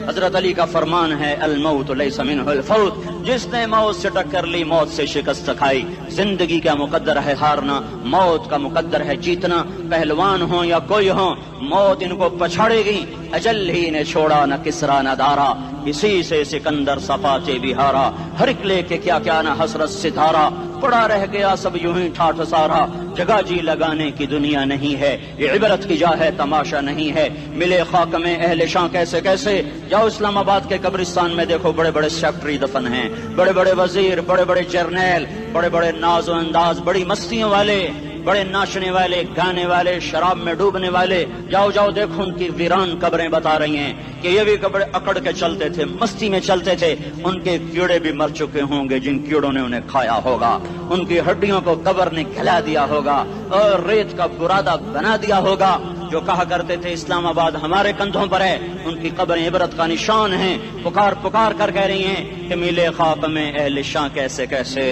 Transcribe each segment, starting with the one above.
حضرت علی کا فرمان ہے الموت لیس منہ الفوت، جس نے موت سے ٹکر لی موت سے شکست کھائی۔ زندگی کا مقدر ہے ہارنا، موت کا مقدر ہے جیتنا۔ پہلوان ہوں یا کوئی ہوں، موت ان کو پچھاڑے گی۔ اجل ہی نے چھوڑا نہ کسرا نہ دارا، اسی سے سکندر صفاتے بھی ہارا۔ ہر ایک لے کے کیا کیا نہ حسرت ستارہ، پڑا رہ گیا سب یوں ہی ٹھاٹھ سارا۔ جگہ جی لگانے کی دنیا نہیں ہے، یہ عبرت کی جا ہے تماشا نہیں ہے۔ ملے خاک میں اہل شاں کیسے کیسے، جاؤ اسلام آباد کے قبرستان میں دیکھو، بڑے بڑے سیکٹری دفن ہیں، بڑے بڑے وزیر، بڑے بڑے جرنیل، بڑے بڑے ناز و انداز، بڑی مستیوں والے، بڑے ناچنے والے، گانے والے، شراب میں ڈوبنے والے۔ جاؤ جاؤ دیکھو ان کی ویران قبریں بتا رہی ہیں کہ یہ بھی قبریں اکڑ کے چلتے تھے، مستی میں چلتے تھے۔ ان کے کیڑے بھی مر چکے ہوں گے جن کیڑوں نے انہیں کھایا ہوگا، ان کی ہڈیوں کو قبر نے کھلا دیا ہوگا اور ریت کا برادہ بنا دیا ہوگا۔ جو کہا کرتے تھے اسلام آباد ہمارے کندھوں پر ہے، ان کی قبریں عبرت کا نشان ہیں۔ پکار پکار کر کہہ رہی ہیں کہ ملے خاک میں اہل شاں کیسے کیسے،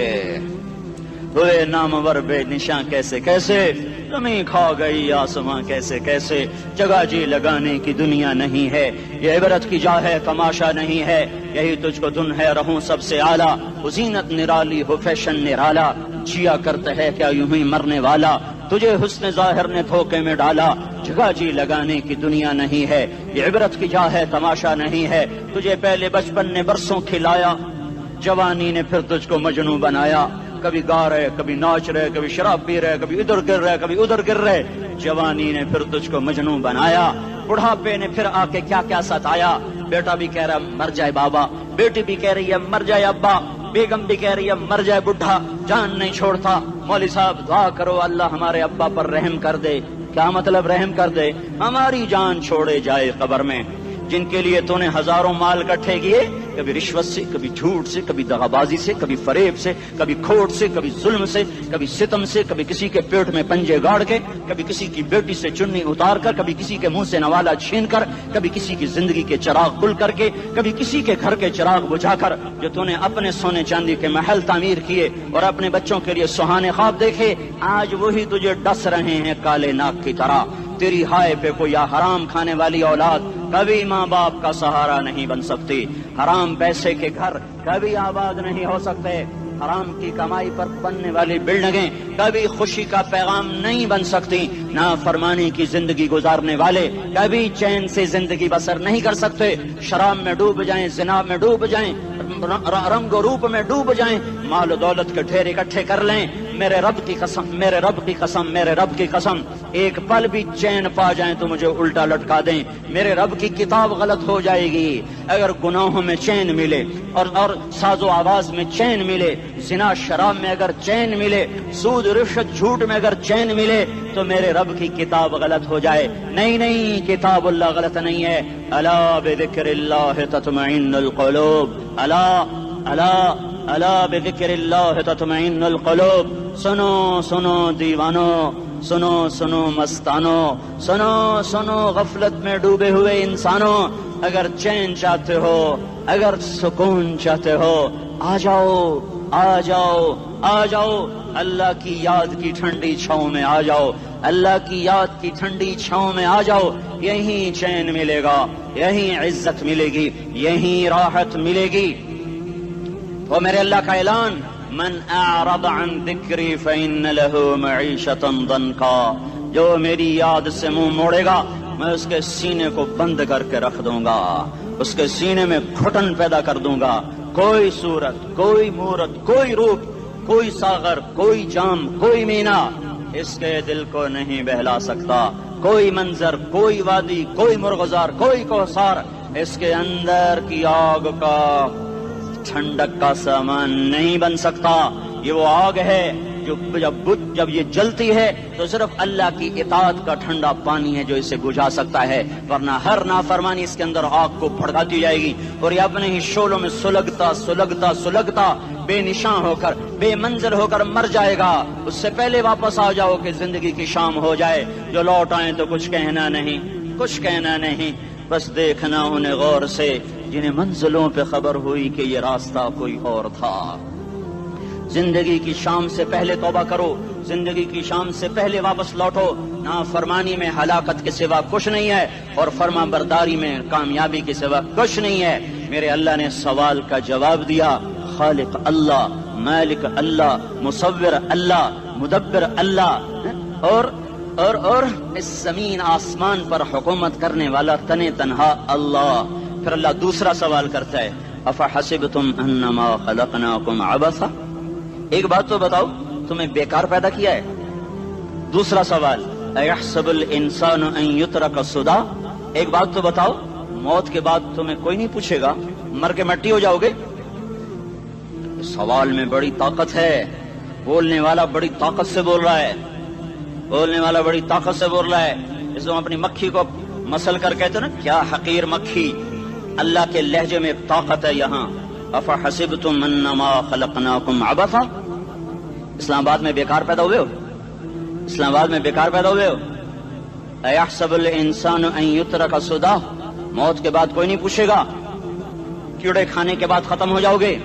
ہوئے نامور بے نشاں کیسے کیسے، زمین کھا گئی آسماں کیسے کیسے۔ جگہ جی لگانے کی دنیا نہیں ہے، یہ عبرت کی جا ہے تماشا نہیں ہے۔ یہی تجھ کو دن ہے رہوں سب سے اعلیٰ، زینت نرالی ہو فیشن نرالا، جیا کرتا ہے کیا یوں ہی مرنے والا، تجھے حسن ظاہر نے دھوکے میں ڈالا۔ جگہ جی لگانے کی دنیا نہیں ہے، یہ عبرت کی جا ہے تماشا نہیں ہے۔ تجھے پہلے بچپن نے برسوں کھلایا، جوانی نے پھر تجھ کو مجنوں بنایا۔ کبھی گا رہے، کبھی ناچ رہے، کبھی شراب پی رہے، کبھی ادھر گر رہے، کبھی ادھر گر رہے۔ جوانی نے پھر تجھ کو مجنوں بنایا، بڑھاپے نے پھر آ کے کیا کیا ستایا۔ بیٹا بھی کہہ رہا مر جائے بابا، بیٹی بھی کہہ رہی ہے مر جائے ابا، بیگم بھی کہہ رہی ہے مر جائے بڈھا، جان نہیں چھوڑتا۔ مولوی صاحب دعا کرو اللہ ہمارے ابا پر رحم کر دے۔ کیا مطلب رحم کر دے؟ ہماری جان چھوڑے جائے قبر میں۔ جن کے لیے تو نے ہزاروں مال اکٹھے کیے، کبھی رشوت سے، کبھی جھوٹ سے، کبھی دغابازی سے، کبھی فریب سے، کبھی کھوٹ سے، کبھی ظلم سے، کبھی ستم سے، کبھی کسی کے پیٹ میں پنجے گاڑ کے، کبھی کسی کی بیٹی سے چنی اتار کر، کبھی کسی کے منہ سے نوالا چھین کر، کبھی کسی کی زندگی کے چراغ گل کر کے، کبھی کسی کے گھر کے چراغ بجھا کر۔ جو تو نے اپنے سونے چاندی کے محل تعمیر کیے اور اپنے بچوں کے لیے سہانے خواب دیکھے، آج وہی تجھے ڈس رہے ہیں کالے ناک کی طرح۔ تیری ہائے پہ کوئی حرام کھانے والی اولاد کبھی ماں باپ کا سہارا نہیں بن سکتی۔ حرام پیسے کے گھر کبھی آباد نہیں ہو سکتے۔ حرام کی کمائی پر بننے والی بلڈنگیں کبھی خوشی کا پیغام نہیں بن سکتی۔ نافرمانی کی زندگی گزارنے والے کبھی چین سے زندگی بسر نہیں کر سکتے۔ شراب میں ڈوب جائیں، زنا میں ڈوب جائیں، رنگ و روپ میں ڈوب جائیں، مال و دولت کے ڈھیر اکٹھے کر لیں، میرے رب کی قسم، میرے رب کی قسم، میرے رب کی قسم، ایک پل بھی چین پا جائیں تو مجھے الٹا لٹکا دیں۔ میرے رب کی کتاب غلط ہو جائے گی اگر گناہوں میں چین ملے اور ساز و آواز میں چین ملے، زنا شراب میں اگر چین ملے، سود رشوت جھوٹ میں اگر چین ملے تو میرے رب کی کتاب غلط ہو جائے۔ نہیں نہیں، کتاب اللہ غلط نہیں ہے۔ الا بذکر اللہ تطمئن القلوب، الا الا الا بذکر اللہ تطمئن القلوب۔ سنو سنو دیوانو، سنو سنو مستانو، سنو سنو غفلت میں ڈوبے ہوئے انسانوں، اگر چین چاہتے ہو، اگر سکون چاہتے ہو، آ جاؤ آ جاؤ آ جاؤ، اللہ کی یاد کی ٹھنڈی چھاؤں میں آ جاؤ، اللہ کی یاد کی ٹھنڈی چھاؤں میں آ جاؤ۔ یہیں چین ملے گا، یہیں عزت ملے گی، یہیں راحت ملے گی۔ وہ میرے اللہ کا اعلان، من اعرض عن ذکری فإن له معیشۃ ضنکا، جو میری یاد سے منہ موڑے گا میں اس کے سینے کو بند کر کے رکھ دوں گا، اس کے سینے میں گھٹن پیدا کر دوں گا۔ کوئی صورت، کوئی مورت، کوئی روپ، کوئی ساغر، کوئی جام، کوئی مینا اس کے دل کو نہیں بہلا سکتا۔ کوئی منظر، کوئی وادی، کوئی مرغزار، کوئی کوثر اس کے اندر کی آگ کا ٹھنڈک کا سامان نہیں بن سکتا۔ یہ وہ آگ ہے جو جب یہ جلتی ہے تو صرف اللہ کی اطاعت کا ٹھنڈا پانی ہے جو اسے بجھا سکتا ہے، ورنہ ہر نافرمانی اس کے اندر آگ کو بھڑکاتی جائے گی اور یہ اپنے ہی شعلوں میں سلگتا سلگتا سلگتا بے نشان ہو کر، بے منزل ہو کر مر جائے گا۔ اس سے پہلے واپس آ جاؤ کہ زندگی کی شام ہو جائے۔ جو لوٹ آئیں تو کچھ کہنا نہیں، کچھ کہنا نہیں، بس دیکھنا انہیں غور سے جنہیں منزلوں پہ خبر ہوئی کہ یہ راستہ کوئی اور تھا۔ زندگی کی شام سے پہلے توبہ کرو، زندگی کی شام سے پہلے واپس لوٹو. نافرمانی میں ہلاکت کے سوا کچھ نہیں ہے اور فرما برداری میں کامیابی کے سوا کچھ نہیں ہے. میرے اللہ نے سوال کا جواب دیا. خالق اللہ، مالک اللہ، مصور اللہ، مدبر اللہ، اور اس زمین آسمان پر حکومت کرنے والا تنے تنہا اللہ. پھر اللہ دوسرا سوال کرتا ہے، افحسبتم انما خلقناکم عبثا، ایک بات تو بتاؤ تمہیں بیکار پیدا کیا ہے؟ دوسرا سوال، ایحسب الانسان ان یترک سدی، ایک بات تو بتاؤ موت کے بعد تمہیں کوئی نہیں پوچھے گا، مر کے مٹی ہو جاؤ گے؟ سوال میں بڑی طاقت ہے. بولنے والا بڑی طاقت سے بول رہا ہے، بولنے والا بڑی طاقت سے بول رہا ہے. اس کو اپنی مکھی کو مسل کر کہتے نا، کیا حقیر مکھی. اللہ کے لہجے میں طاقت ہے یہاں. افحسبتم انما خلقناکم عبثا، اسلام آباد میں بیکار پیدا ہوئے ہو؟ اسلام آباد میں بیکار پیدا ہوئے ہو؟ ایحسب الانسان ان یترک سدی، موت کے بعد کوئی نہیں پوچھے گا، کیڑے کھانے کے بعد ختم ہو جاؤ گے.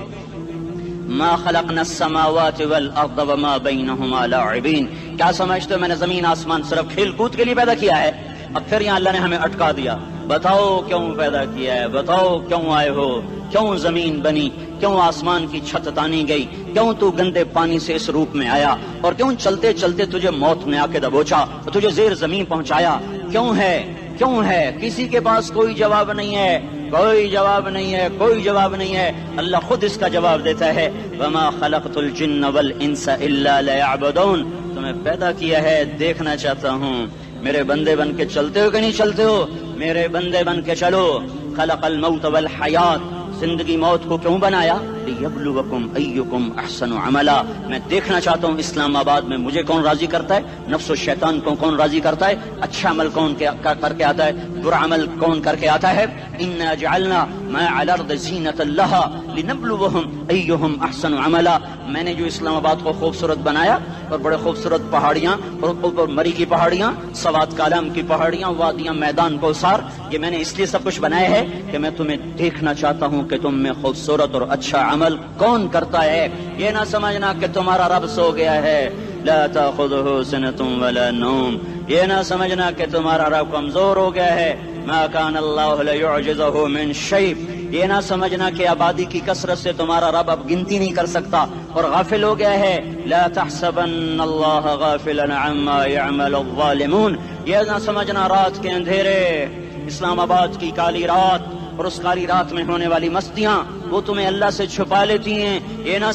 ما خلقنا السماوات والارض وما بینہما لاعبین، کیا سمجھتے ہو میں نے زمین آسمان صرف کھیل کود کے لیے پیدا کیا ہے؟ اب پھر یہاں اللہ نے ہمیں اٹکا دیا. بتاؤ کیوں پیدا کیا ہے، بتاؤ کیوں آئے ہو، کیوں زمین بنی، کیوں آسمان کی چھت تانی گئی، کیوں تو گندے پانی سے اس روپ میں آیا، اور کیوں چلتے چلتے تجھے موت نے آ کے دبوچا اور تجھے زیر زمین پہنچایا؟ کیوں ہے، کیوں ہے؟ کسی کے پاس کوئی جواب نہیں ہے، کوئی جواب نہیں ہے، کوئی جواب نہیں ہے. اللہ خود اس کا جواب دیتا ہے، وما خلقت الجن والانس الا لیعبدون، تمہیں پیدا کیا ہے دیکھنا چاہتا ہوں میرے بندے بن کے چلتے ہو کہ نہیں چلتے ہو، میرے بندے بن کے چلو. خلق الموت والحیات، زندگی موت کو کیوں بنایا؟ لیبلوکم ایکم احسن عملا، میں دیکھنا چاہتا ہوں اسلام آباد میں مجھے کون راضی کرتا ہے، نفس و شیطان کو کون راضی کرتا ہے، اچھا عمل کون کر کے آتا ہے، برا عمل کون کر کے آتا ہے. انا جعلنا ما علی الارض زینۃ لہا لنبلوہم ایہم احسن عملا، میں نے جو اسلام آباد کو خوبصورت بنایا اور بڑے خوبصورت پہاڑیاں اور مری کی پہاڑیاں، سوات کالام کی پہاڑیاں، وادیاں، میدان کوثر، یہ میں نے اس لیے سب کچھ بنایا ہے کہ میں تمہیں دیکھنا چاہتا ہوں کہ تم میں خوبصورت اور اچھا عمل کون کرتا ہے. یہ نہ سمجھنا کہ تمہارا رب سو گیا ہے، لا تاخذہ سنۃ ولا نوم، یہ نہ سمجھنا کہ تمہارا رب کمزور ہو گیا ہے، ما کان اللہ لیعجزہ من شیء، یہ نہ سمجھنا کہ آبادی کی کثرت سے تمہارا رب اب گنتی نہیں کر سکتا اور غافل ہو گیا ہے. لا تحسبن اللہ غافلا عما يعمل الظالمون، یہ نہ سمجھنا رات کے اندھیرے، اسلام آباد کی کالی رات اور اس کالی رات میں ہونے والی مستیاں وہ تمہیں اللہ سے چھپا لیتی ہیں. یہ نہ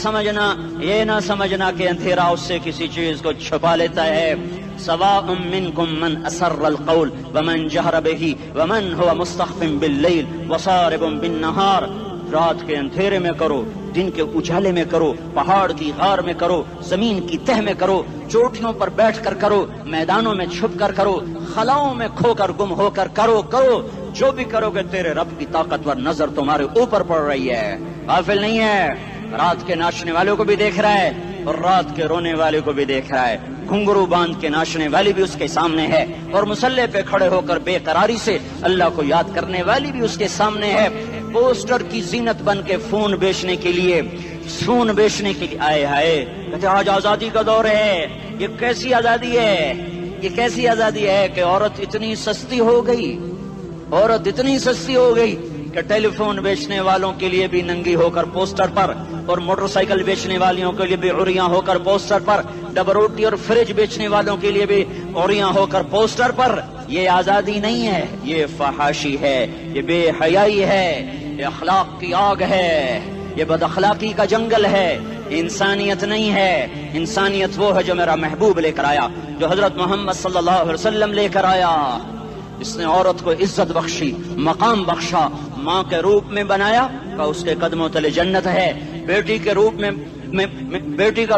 سمجھنا کہ اندھیرا اس سے کسی چیز کو چھپا لیتا ہے. سواء منکم من اسر القول ومن جہر به ومن هو مستخف باللیل وصارب بالنہار، رات کے اندھیرے میں کرو، دن کے اجالے میں کرو، پہاڑ کی غار میں کرو، زمین کی تہ میں کرو، چوٹیوں پر بیٹھ کر کرو، میدانوں میں چھپ کر کرو، خلاؤں میں کھو کر گم ہو کر کرو، جو بھی کرو گے تیرے رب کی طاقتور نظر تمہارے اوپر پڑ رہی ہے، غافل نہیں ہے. رات کے ناچنے والوں کو بھی دیکھ رہا ہے اور رات کے رونے والے کو بھی دیکھ رہا ہے، گھنگرو باندھ کے ناچنے والی بھی اس کے سامنے ہے اور مسلح پہ کھڑے ہو کر بے قراری سے اللہ کو یاد کرنے والی بھی اس کے سامنے ہے. پوسٹر کی زینت بن کے فون بیچنے کے لیے آئے ہائے کہتے آج آزادی کا دور ہے. یہ کیسی آزادی ہے، یہ کیسی آزادی ہے کہ عورت اتنی سستی ہو گئی کہ ٹیلی فون بیچنے والوں کے لیے بھی ننگی ہو کر پوسٹر پر، اور موٹر سائیکل بیچنے والوں کے لیے بھی عریاں ہو کر پوسٹر پر، ڈبل روٹی اور فریج بیچنے والوں کے لیے بھی عریاں ہو کر پوسٹر پر. یہ آزادی نہیں ہے، یہ فحاشی ہے، یہ بے حیائی ہے، یہ اخلاق کی آگ ہے، یہ بد اخلاقی کا جنگل ہے. انسانیت نہیں ہے. انسانیت وہ ہے جو میرا محبوب لے کر آیا، جو حضرت محمد صلی اللہ علیہ وسلم لے کر آیا. اس نے عورت کو عزت بخشی، مقام بخشا، ماں کے روپ میں بنایا کہ اس کے قدموں تلے جنت ہے. بیٹی کے روپ میں بیٹی کا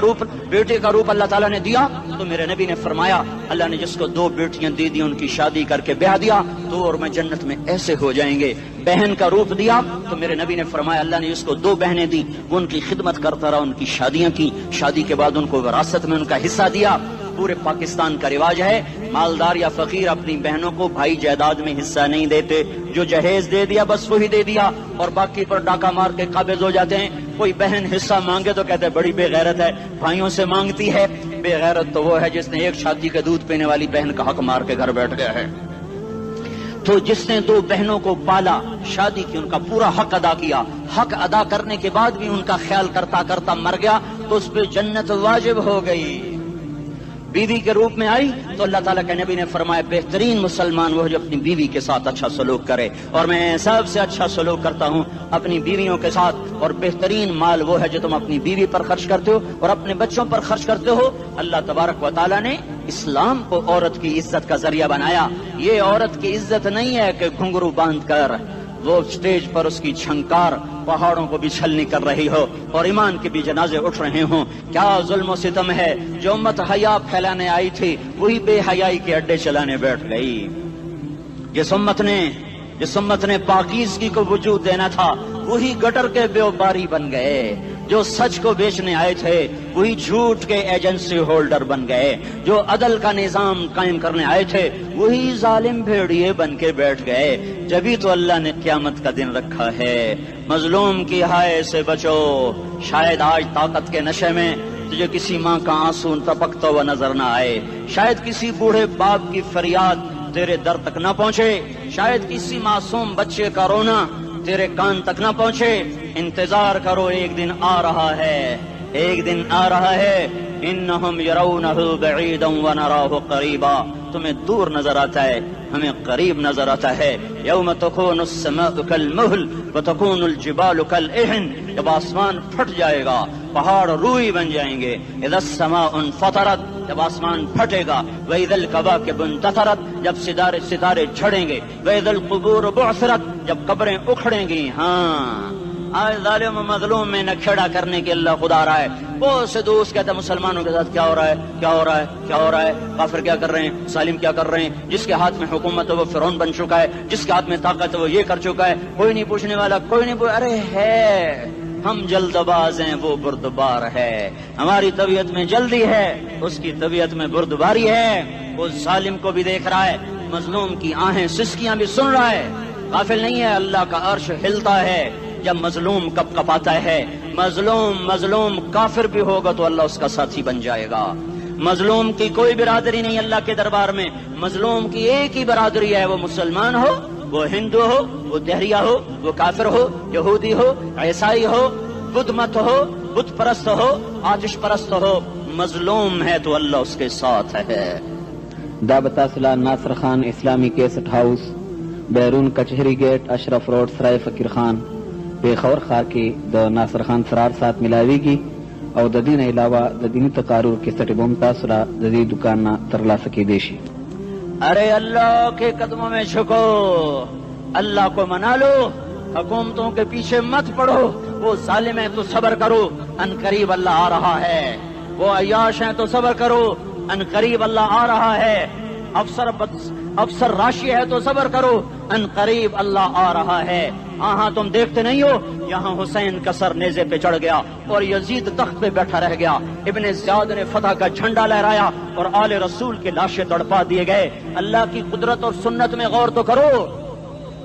روپ اللہ تعالیٰ نے دیا تو میرے نبی نے فرمایا اللہ نے جس کو 2 بیٹیاں دی ان کی شادی کر کے بیاہ دیا تو اور میں جنت میں ایسے ہو جائیں گے. بہن کا روپ دیا تو میرے نبی نے فرمایا اللہ نے جس کو 2 بہنیں دی وہ ان کی خدمت کرتا رہا، ان کی شادیاں کی، شادی کے بعد ان کو وراثت میں ان کا حصہ دیا. پورے پاکستان کا رواج ہے مالدار یا فقیر اپنی بہنوں کو بھائی جائیداد میں حصہ نہیں دیتے، جو جہیز دے دیا بس وہی دے دیا اور باقی پر ڈاکہ مار کے قابض ہو جاتے ہیں. کوئی بہن حصہ مانگے تو کہتے بڑی بے غیرت ہے، بھائیوں سے مانگتی ہے. بے غیرت تو وہ ہے جس نے ایک شادی کے دودھ پینے والی بہن کا حق مار کے گھر بیٹھ گیا ہے۔ تو جس نے دو بہنوں کو پالا، شادی کی، ان کا پورا حق ادا کیا، حق ادا کرنے کے بعد بھی ان کا خیال کرتا کرتا مر گیا تو اس پہ جنت واجب ہو گئی۔ بیوی کے روپ میں آئی تو اللہ تعالیٰ کے نبی نے فرمایا بہترین مسلمان وہ جو اپنی بیوی کے ساتھ اچھا سلوک کرے، اور میں سب سے اچھا سلوک کرتا ہوں اپنی بیویوں کے ساتھ، اور بہترین مال وہ ہے جو تم اپنی بیوی پر خرچ کرتے ہو اور اپنے بچوں پر خرچ کرتے ہو۔ اللہ تبارک و تعالیٰ نے اسلام کو عورت کی عزت کا ذریعہ بنایا۔ یہ عورت کی عزت نہیں ہے کہ گھنگرو باندھ کر وہ اسٹیج پر اس کی چھنکار پہاڑوں کو بھی چھلنی کر رہی ہو اور ایمان کے بھی جنازے اٹھ رہے ہوں۔ کیا ظلم و ستم ہے، جو امت حیا پھیلانے آئی تھی وہی بے حیائی کے اڈے چلانے بیٹھ گئی۔ جس امت نے پاکیزگی کو وجود دینا تھا وہی گٹر کے بیوباری بن گئے، جو سچ کو بیچنے آئے تھے وہی جھوٹ کے ایجنسی ہولڈر بن گئے، جو عدل کا نظام قائم کرنے آئے تھے وہی ظالم بھیڑیے بن کے بیٹھ گئے۔ جبھی تو اللہ نے قیامت کا دن رکھا ہے۔ مظلوم کی ہائے سے بچو، شاید آج طاقت کے نشے میں تجھے کسی ماں کا آنسو ٹپکتا ہوا نظر نہ آئے، شاید کسی بوڑھے باپ کی فریاد تیرے در تک نہ پہنچے، شاید کسی معصوم بچے کا رونا تیرے کان تک نہ پہنچے۔ انتظار کرو، ایک دن آ رہا ہے، ایک دن آ رہا ہے۔ انہم یرونہ بعیدا ونراہ قریبا، تمہیں دور نظر آتا ہے، ہمیں قریب نظر آتا ہے۔ یوم تکون السماء کالمہل وتکون الجبال کالعہن، جب آسمان پھٹ جائے گا پہاڑ روئی بن جائیں گے۔ اذا السماء انفطرت، جب آسمان پھٹے گا۔ واذا الکواکب انتثرت، جب ستارے جھڑیں گے۔ واذا القبور بعثرت، جب قبریں اکھڑیں گی۔ ہاں آج ظالم و مظلوم میں نہ کھیڑا کرنے کے اللہ خدا رہا ہے۔ بہت سے دوست کہتے ہیں مسلمانوں کے ساتھ کیا ہو رہا ہے، کیا ہو رہا ہے، کیا ہو رہا ہے، کافر کیا کر رہے ہیں، ظالم کیا کر رہے ہیں، جس کے ہاتھ میں حکومت ہے وہ فرعون بن چکا ہے، جس کے ہاتھ میں طاقت ہے وہ یہ کر چکا ہے، کوئی نہیں پوچھنے والا، کوئی نہیں ارے ہے، ہم جلد باز ہیں وہ بردبار ہے۔ ہماری طبیعت میں جلدی ہے، اس کی طبیعت میں بردباری ہے۔ وہ ظالم کو بھی دیکھ رہا ہے، مظلوم کی آہیں سسکیاں بھی سن رہا ہے، غافل نہیں ہے۔ اللہ کا عرش ہلتا ہے جب مظلوم کپ کپاتا ہے۔ مظلوم کافر بھی ہوگا تو اللہ اس کا ساتھی بن جائے گا۔ مظلوم کی کوئی برادری نہیں اللہ کے دربار میں، مظلوم کی ایک ہی برادری ہے، وہ مسلمان ہو، وہ ہندو ہو، وہ دہریہ ہو، وہ کافر ہو، یہودی ہو، عیسائی ہو، بدھ مت ہو، بت پرست ہو، آتش پرست ہو، مظلوم ہے تو اللہ اس کے ساتھ ہے۔ دعوت اصلاح ناصر خان اسلامی کیسٹ ہاؤس، بیرون کچہری گیٹ، اشرف روڈ، سرائے فقیر خان، پیښور ښار کې د ناصر خان سرار سات ملاویږي او د دین علاوه د دینی تقارر کیسټ بم تاسو را د دې دکان نه ترلاسه کېدی شي۔ ارے اللہ کے قدموں میں جھکو، اللہ کو منا لو، حکومتوں کے پیچھے مت پڑو۔ وہ ظالم ہیں تو صبر کرو، ان قریب اللہ آ رہا ہے۔ وہ عیاش ہیں تو صبر کرو، ان قریب اللہ آ رہا ہے۔ افسر راشی ہے تو صبر کرو، ان قریب اللہ آ رہا ہے۔ ہاں تم دیکھتے نہیں ہو، یہاں حسین کا سر نیزے پہ چڑھ گیا اور یزید تخت پہ بیٹھا رہ گیا، ابن زیاد نے فتح کا جھنڈا لہرایا اور آل رسول کے لاشیں تڑپا دیے گئے۔ اللہ کی قدرت اور سنت میں غور تو کرو۔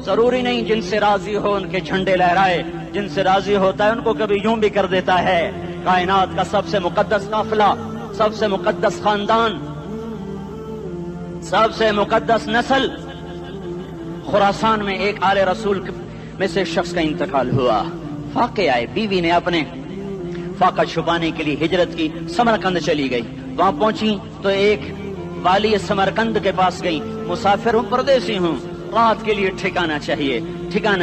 ضروری نہیں جن سے راضی ہو ان کے جھنڈے لہرائے، جن سے راضی ہوتا ہے ان کو کبھی یوں بھی کر دیتا ہے۔ کائنات کا سب سے مقدس قافلہ، سب سے مقدس خاندان، سب سے مقدس نسل، خراسان میں ایک آل رسول میں سے شخص کا انتقال ہوا۔ فاقے آئے، بیوی نے اپنے فاقہ چھپانے کے لیے ہجرت کی، سمرقند چلی گئی۔ وہاں پہنچی تو ایک والی سمرقند کے پاس گئی، مسافر ہوں، پردیسی ہوں، رات کے لیے ٹھکانا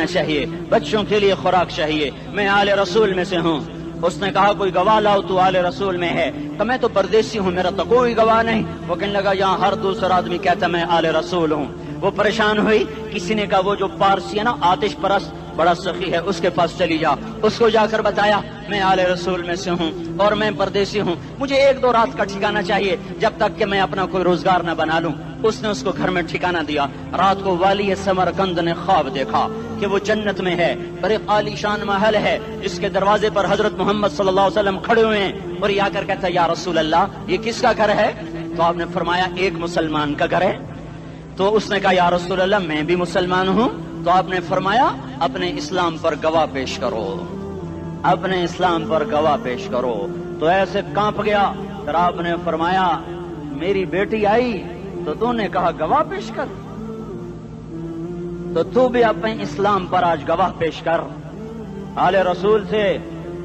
چاہیے، بچوں کے لیے خوراک چاہیے، میں آل رسول میں سے ہوں۔ اس نے کہا کوئی گواہ لاؤ، تو آل رسول میں ہے؟ تو میں تو پردیسی ہوں، میرا تو کوئی گواہ نہیں۔ وہ کہنے لگا یہاں ہر دوسرا آدمی کہتا میں آل رسول ہوں۔ وہ پریشان ہوئی، کسی نے کہا وہ جو پارسی ہے نا آتش پرست بڑا سخی ہے، اس کے پاس چلی جا۔ اس کو جا کر بتایا میں آل رسول میں سے ہوں اور میں پردیسی ہوں، مجھے 1-2 رات کا ٹھکانہ چاہیے جب تک کہ میں اپنا کوئی روزگار نہ بنا لوں۔ اس نے اس کو گھر میں ٹھکانہ دیا۔ رات کو والی سمرقند نے خواب دیکھا کہ وہ جنت میں ہے، بڑے عالی شان محل ہے جس کے دروازے پر حضرت محمد صلی اللہ علیہ وسلم کھڑے ہوئے ہیں، اور یہ آ کر کہتا ہے یا رسول اللہ یہ کس کا گھر ہے؟ تو آپ نے فرمایا ایک مسلمان کا گھر ہے۔ تو اس نے کہا یا رسول اللہ میں بھی مسلمان ہوں۔ تو آپ نے فرمایا اپنے اسلام پر گواہ پیش کرو، اپنے اسلام پر گواہ پیش کرو۔ تو ایسے کانپ گیا، پھر آپ نے فرمایا میری بیٹی آئی تو تو نے کہا گواہ پیش کر، تو تو بھی اپنے اسلام پر آج گواہ پیش کر۔ آل رسول سے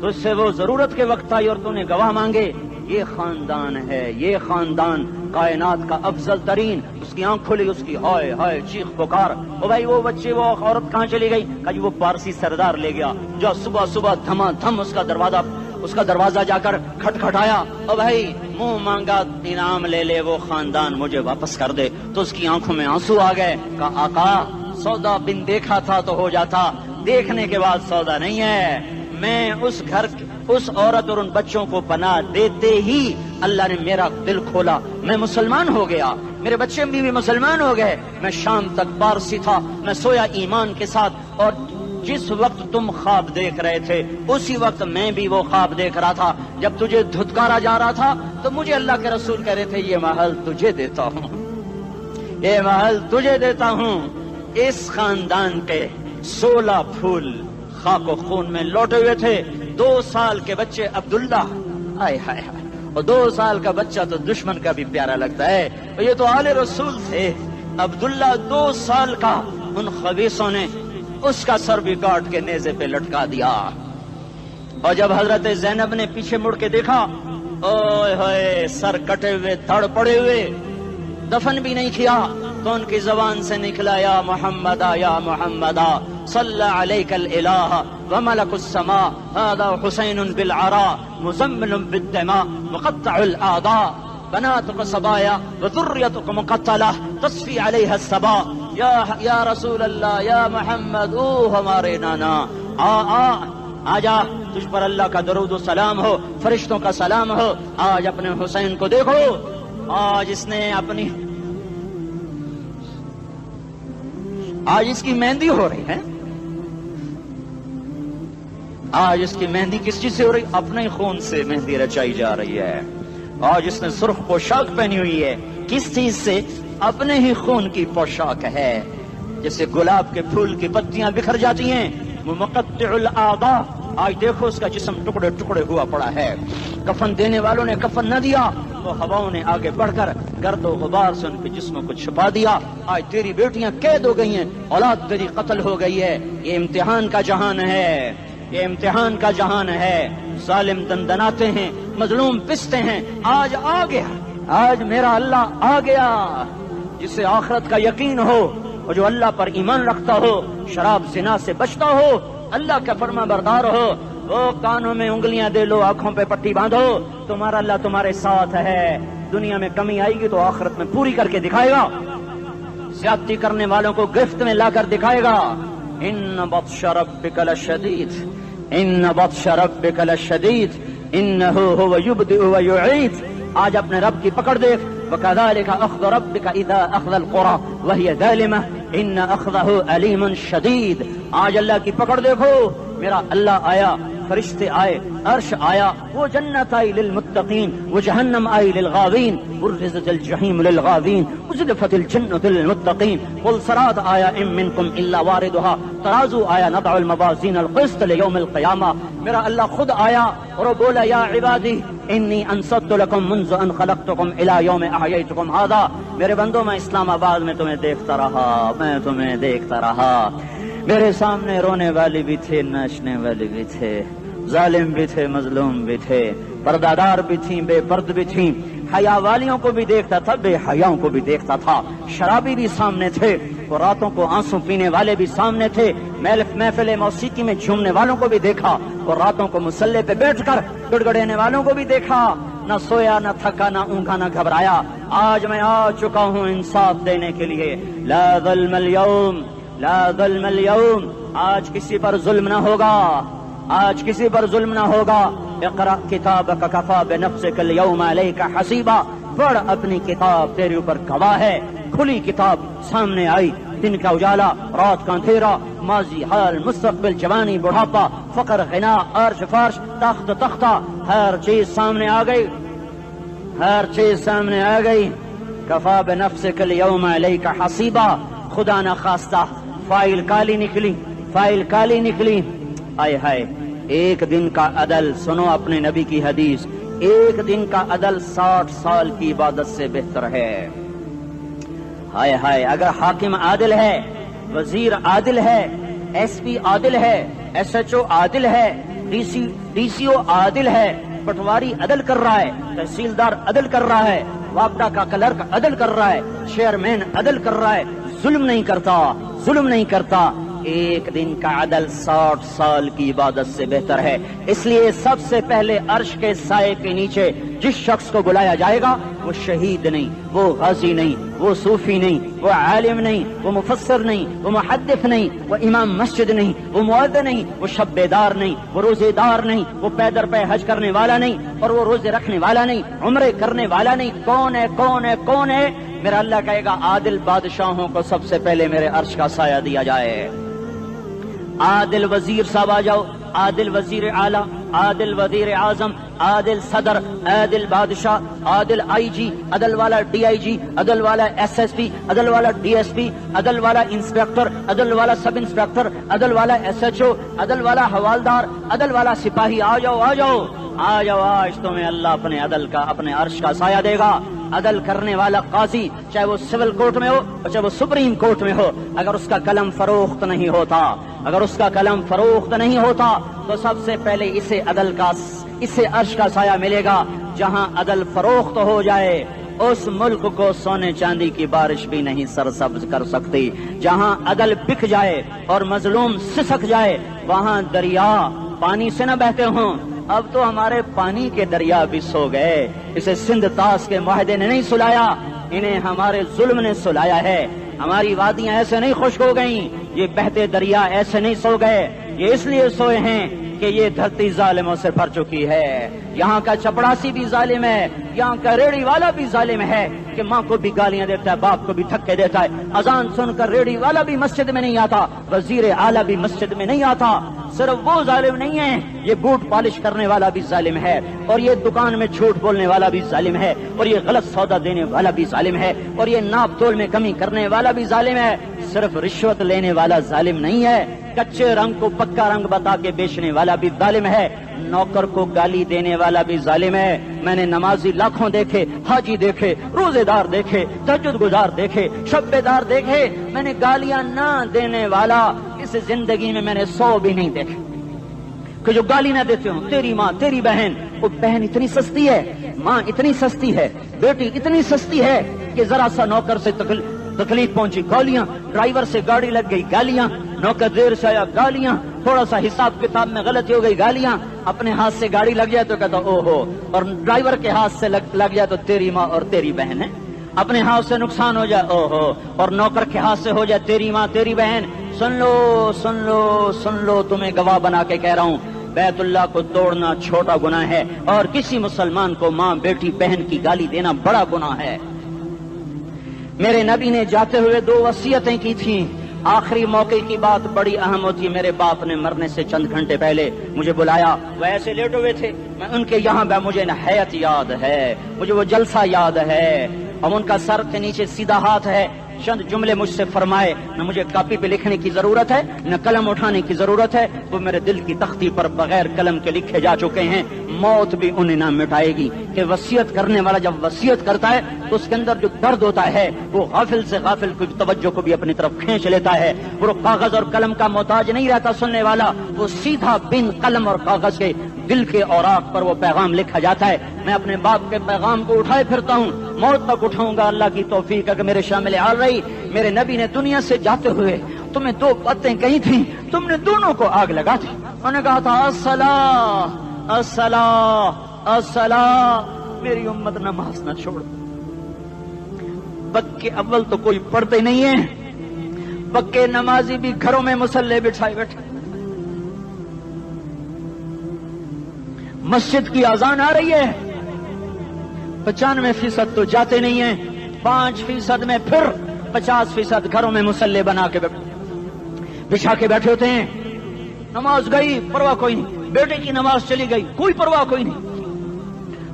تجھ سے وہ ضرورت کے وقت آئی اور تو نے گواہ مانگے۔ یہ خاندان ہے، یہ خاندان کائنات کا افضل ترین۔ اس کی آنکھ کھلی، اس کی ہائے ہائے چیخ پکار، او بھائی وہ بچے وہ عورت کہاں چلی گئی؟ کہا جی وہ پارسی سردار لے گیا، جو صبح صبح دھما دھم اس کا دروازہ جا کر کھٹکھٹایا، او بھائی منہ مانگا انعام لے لے، وہ خاندان مجھے واپس کر دے۔ تو اس کی آنکھوں میں آنسو آ گئے۔ کہا آقا سودا بن دیکھا تھا تو ہو جاتا، دیکھنے کے بعد سودا نہیں ہے۔ میں اس گھر اس عورت اور ان بچوں کو پناہ دیتے ہی اللہ نے میرا دل کھولا، میں مسلمان ہو گیا، میرے بچے بھی مسلمان ہو گئے۔ میں شام تک پارسی تھا، میں سویا ایمان کے ساتھ، اور جس وقت تم خواب دیکھ رہے تھے اسی وقت میں بھی وہ خواب دیکھ رہا تھا۔ جب تجھے دھتکارا جا رہا تھا تو مجھے اللہ کے رسول کہہ رہے تھے یہ محل تجھے دیتا ہوں، یہ محل تجھے دیتا ہوں۔ اس خاندان کے 16 پھول خاک و خون میں لوٹے ہوئے تھے۔ 2 سال کے بچے عبداللہ، ہائے ہائے ہائے، اور 2 سال کا بچہ تو دشمن کا بھی پیارا لگتا ہے، یہ تو آل رسول تھے۔ عبداللہ 2 سال کا، ان خبیثوں نے اس کا سر بھی کاٹ کے نیزے پہ لٹکا دیا۔ اور جب حضرت زینب نے پیچھے مڑ کے دیکھا، اوئے ہوئے سر کٹے ہوئے دھڑ پڑے ہوئے، دفن بھی نہیں کیا، تو ان کی زبان سے نکلا یا محمدا یا محمدا صلی علیک الالہ وملک السماء هذا حسین بالعراء مزمل بالدماء مقطع الاعضاء بناتك صبايا وذريتك مقتلہ تصفی علیہ الصبا۔ یا رسول اللہ یا محمد، او ہمارے نانا، آ جا، تجھ پر اللہ کا درود و سلام ہو، فرشتوں کا سلام ہو۔ آج اپنے حسین کو دیکھو، آج اس نے آج اس کی مہندی ہو رہی ہے، آج اس کی مہندی کس چیز سے ہو رہی؟ اپنے خون سے مہندی رچائی جا رہی ہے۔ آج اس نے سرخ پوشاک پہنی ہوئی ہے، کس چیز سے؟ اپنے ہی خون کی پوشاک ہے۔ جیسے گلاب کے پھول کی پتیاں بکھر جاتی ہیں، وہ مقطع الاعضاء، آج دیکھو اس کا جسم ٹکڑے ٹکڑے ہوا پڑا ہے۔ کفن دینے والوں نے کفن نہ دیا تو ہواؤں نے آگے بڑھ کر گرد و غبار سے ان کے جسموں کو چھپا دیا۔ آج تیری بیٹیاں قید ہو گئی ہیں، اولاد تیری قتل ہو گئی ہے۔ یہ امتحان کا جہان ہے، یہ امتحان کا جہان ہے۔ ظالم دندناتے ہیں، مظلوم پستے ہیں۔ آج آ گیا، آج میرا اللہ آ گیا۔ جسے آخرت کا یقین ہو اور جو اللہ پر ایمان رکھتا ہو، شراب زنا سے بچتا ہو، اللہ کا فرما بردار ہو، وہ کانوں میں انگلیاں دے لو، آنکھوں پہ پٹی باندھو، تمہارا اللہ تمہارے ساتھ ہے۔ دنیا میں کمی آئے گی تو آخرت میں پوری کر کے دکھائے گا۔ زیادتی کرنے والوں کو گرفت میں لا کر دکھائے گا۔ ان بطش ربک لشدید، ان بطش ربک لشدید انہ هو یبدئ ویعید۔ آج اپنے رب کی پکڑ دیکھ، وکذالک اخذ ربک اذا اخذ القری وہی ظالمہ ان اخذہ علیم شدید۔ آج اللہ کی پکڑ دیکھو، میرا اللہ آیا، فرشتے آئے، عرش آیا، وہ جنت آئی للمتقین، وہ جہنم آئی للغاوین، برزت الجحیم للغاوین، ازلفت الجنت للمتقین، قل صراط آیا ام منکم الا واردها، ترازو آیا، نضع الموازین القسط لیوم القیامہ۔ میرا اللہ خود آیا اور وہ بولا یا عبادی انی انصت لکم منذ ان خلقتکم الی یوم احییتکم ھذا۔ میرے بندوں، میں اسلام آباد میں تمہیں دیکھتا رہا، میں تمہیں دیکھتا رہا۔ میرے سامنے رونے والے بھی تھے، ناچنے والے بھی تھے، ظالم بھی تھے، مظلوم بھی تھے، پردادار بھی تھیں، بے پرد بھی تھیں، حیا والیوں کو بھی دیکھتا تھا، بے حیاؤں کو بھی دیکھتا تھا، شرابی بھی سامنے تھے، اور راتوں کو آنسو پینے والے بھی سامنے تھے، محفل موسیقی میں جھومنے والوں کو بھی دیکھا، اور راتوں کو مسلح پہ بیٹھ کر گڑگڑانے والوں کو بھی دیکھا۔ نہ سویا، نہ تھکا، نہ اونگا، نہ گھبرایا۔ آج میں آ چکا ہوں انصاف دینے کے لیے۔ لا ظلم اليوم، لا ظلم اليوم، آج کسی پر ظلم نہ ہوگا، آج کسی پر ظلم نہ ہوگا۔ اقرأ کتابک کفی بنفسک اليوم علیک حسیبا، پڑھ اپنی کتاب، تیرے اوپر گواہ ہے۔ کھلی کتاب سامنے آئی، دن کا اجالا، رات کا اندھیرا، ماضی، حال، مستقبل، جوانی، بڑھاپا، فقر، غنا، عرش، فرش، تخت، تختہ، ہر چیز سامنے آ گئی، ہر چیز سامنے آ گئی۔ کفی بنفسک اليوم علیک حسیبا، خدا نہ خواستہ فائل کالی نکلی، فائل کالی نکلی۔ آئے ہائے، ایک دن کا عدل، سنو اپنے نبی کی حدیث، ایک دن کا عدل 60 سال کی عبادت سے بہتر ہے۔ ہائے ہائے، اگر حاکم عادل ہے، وزیر عادل ہے، ایس پی عادل ہے، ایس ایچ او عادل ہے، ڈی سی او عادل ہے، پٹواری عدل کر رہا ہے، تحصیلدار عدل کر رہا ہے، وابڈا کا کلرک عدل کر رہا ہے، چیئرمین عدل کر رہا ہے، ظلم نہیں کرتا، ایک دن کا عدل 60 سال کی عبادت سے بہتر ہے۔ اس لیے سب سے پہلے عرش کے سائے کے نیچے جس شخص کو بلایا جائے گا وہ شہید نہیں، وہ غازی نہیں، وہ صوفی نہیں، وہ عالم نہیں، وہ مفسر نہیں، وہ محدث نہیں، وہ امام مسجد نہیں، وہ مؤذن نہیں، وہ شب بیدار نہیں، وہ روزے دار نہیں، وہ پیدر پہ حج کرنے والا نہیں، اور وہ روزے رکھنے والا نہیں، عمرے کرنے والا نہیں۔ کون ہے؟ میرا اللہ کہے گا عادل بادشاہوں کو سب سے پہلے میرے عرش کا سایہ دیا جائے۔ عادل وزیر صاحب آ جاؤ، عادل وزیر اعلیٰ، عادل وزیر اعظم، عادل صدر، عادل بادشاہ، عادل آئی جی، عدل والا ڈی آئی جی، عدل والا ایس ایس پی، عدل والا ڈی ایس پی، عدل والا انسپیکٹر، عدل والا سب انسپیکٹر، عدل والا ایس ایچ او، عدل والا حوالدار، عدل والا سپاہی، آ جاؤ آج تمہیں اللہ اپنے عدل کا، اپنے عرش کا سایہ دے گا۔ عدل کرنے والا قاضی، چاہے وہ سول کورٹ میں ہو اور چاہے وہ سپریم کورٹ میں ہو، اگر اس کا قلم فروخت نہیں ہوتا تو سب سے پہلے اسے عرش کا سایہ ملے گا۔ جہاں عدل فروخت ہو جائے اس ملک کو سونے چاندی کی بارش بھی نہیں سرسبز کر سکتی۔ جہاں عدل بک جائے اور مظلوم سسک جائے وہاں دریا پانی سے نہ بہتے ہوں۔ اب تو ہمارے پانی کے دریا بھی سو گئے، اسے سندھ طاس کے معاہدے نے نہیں سلایا، انہیں ہمارے ظلم نے سلایا ہے۔ ہماری وادیاں ایسے نہیں خشک ہو گئیں، یہ بہتے دریا ایسے نہیں سو گئے، یہ اس لیے سوئے ہیں کہ یہ دھرتی ظالموں سے بھر چکی ہے۔ یہاں کا چپڑاسی بھی ظالم ہے، یہاں کا ریڑی والا بھی ظالم ہے کہ ماں کو بھی گالیاں دیتا ہے، باپ کو بھی دھکے دیتا ہے۔ اذان سن کر ریڑی والا بھی مسجد میں نہیں آتا، وزیر اعلیٰ بھی مسجد میں نہیں آتا۔ صرف وہ ظالم نہیں ہے، یہ بوٹ پالش کرنے والا بھی ظالم ہے، اور یہ دکان میں جھوٹ بولنے والا بھی ظالم ہے، اور یہ غلط سودا دینے والا بھی ظالم ہے، اور یہ ناپ تول میں کمی کرنے والا بھی ظالم ہے۔ صرف رشوت لینے والا ظالم نہیں ہے، کچے رنگ کو پکا رنگ بتا کے بیچنے والا بھی ظالم ہے، نوکر کو گالی دینے والا بھی ظالم ہے۔ میں نے نمازی لاکھوں دیکھے، حاجی دیکھے، روزے دار دیکھے، تہجد گزار دیکھے، شب بیدار دیکھے، میں نے گالیاں نہ دینے والا اس زندگی میں میں نے 100 بھی نہیں دیکھے کہ جو گالی نہ دیتے ہوں۔ تیری ماں، تیری بہن، وہ بہن اتنی سستی ہے، ماں اتنی سستی ہے، بیٹی اتنی سستی ہے کہ ذرا سا نوکر سے تکلیف پہنچی گالیاں، ڈرائیور سے گاڑی لگ گئی گالیاں، نوکر دیر سے آیا گالیاں، تھوڑا سا حساب کتاب میں غلطی ہو گئی گالیاں، اپنے ہاتھ سے گاڑی لگ جائے تو کہتا او ہو، اور ڈرائیور کے ہاتھ سے لگ جائے تو تیری ماں اور تیری بہن ہے، اپنے ہاتھ سے نقصان ہو جائے او ہو، اور نوکر کے ہاتھ سے ہو جائے تیری ماں تیری بہن۔ سن لو تمہیں گواہ بنا کے کہہ رہا ہوں، بیت اللہ کو توڑنا چھوٹا گناہ ہے، اور کسی مسلمان کو ماں، بیٹی، بہن کی گالی دینا بڑا گناہ ہے۔ میرے نبی نے جاتے ہوئے 2 وصیتیں کی تھیں، آخری موقع کی بات بڑی اہم ہوتی ہے۔ میرے باپ نے مرنے سے چند گھنٹے پہلے مجھے بلایا، وہ ایسے لیٹے ہوئے تھے، میں ان کے یہاں مجھے حیات یاد ہے، مجھے وہ جلسہ یاد ہے، اور ان کا سر کے نیچے سیدھا ہاتھ ہے۔ چند جملے مجھ سے فرمائے، نہ مجھے کاپی پہ لکھنے کی ضرورت ہے نہ قلم اٹھانے کی ضرورت ہے، وہ میرے دل کی تختی پر بغیر قلم کے لکھے جا چکے ہیں، موت بھی انہیں نہ مٹائے گی کہ وصیت کرنے والا جب وصیت کرتا ہے تو اس کے اندر جو درد ہوتا ہے وہ غافل سے غافل کی توجہ کو بھی اپنی طرف کھینچ لیتا ہے۔ وہ کاغذ اور قلم کا محتاج نہیں رہتا سننے والا، وہ سیدھا بن قلم اور کاغذ کے دل کے اوراق پر وہ پیغام لکھا جاتا ہے۔ میں اپنے باپ کے پیغام کو اٹھائے پھرتا ہوں، موت تک اٹھاؤں گا، اللہ کی توفیق ہے کہ میرے شامل آ رہی۔ میرے نبی نے دنیا سے جاتے ہوئے تمہیں 2 باتیں کہی تھیں، تم نے دونوں کو آگ لگا دی۔ انہوں نے کہا تھا الصلاۃ الصلاۃ الصلاۃ، میری امت نماز نہ چھوڑ۔ پکے اول تو کوئی پڑھتے نہیں ہے، پکے نمازی بھی گھروں میں مصلے بٹھائے بیٹھے۔ مسجد کی اذان آ رہی ہے، 95% تو جاتے نہیں ہیں، 5% میں پھر 50% گھروں میں مصلے بنا کے بچھا کے بیٹھے ہوتے ہیں۔ نماز گئی، پرواہ کوئی نہیں، بیٹے کی نماز چلی گئی، کوئی پرواہ کوئی نہیں۔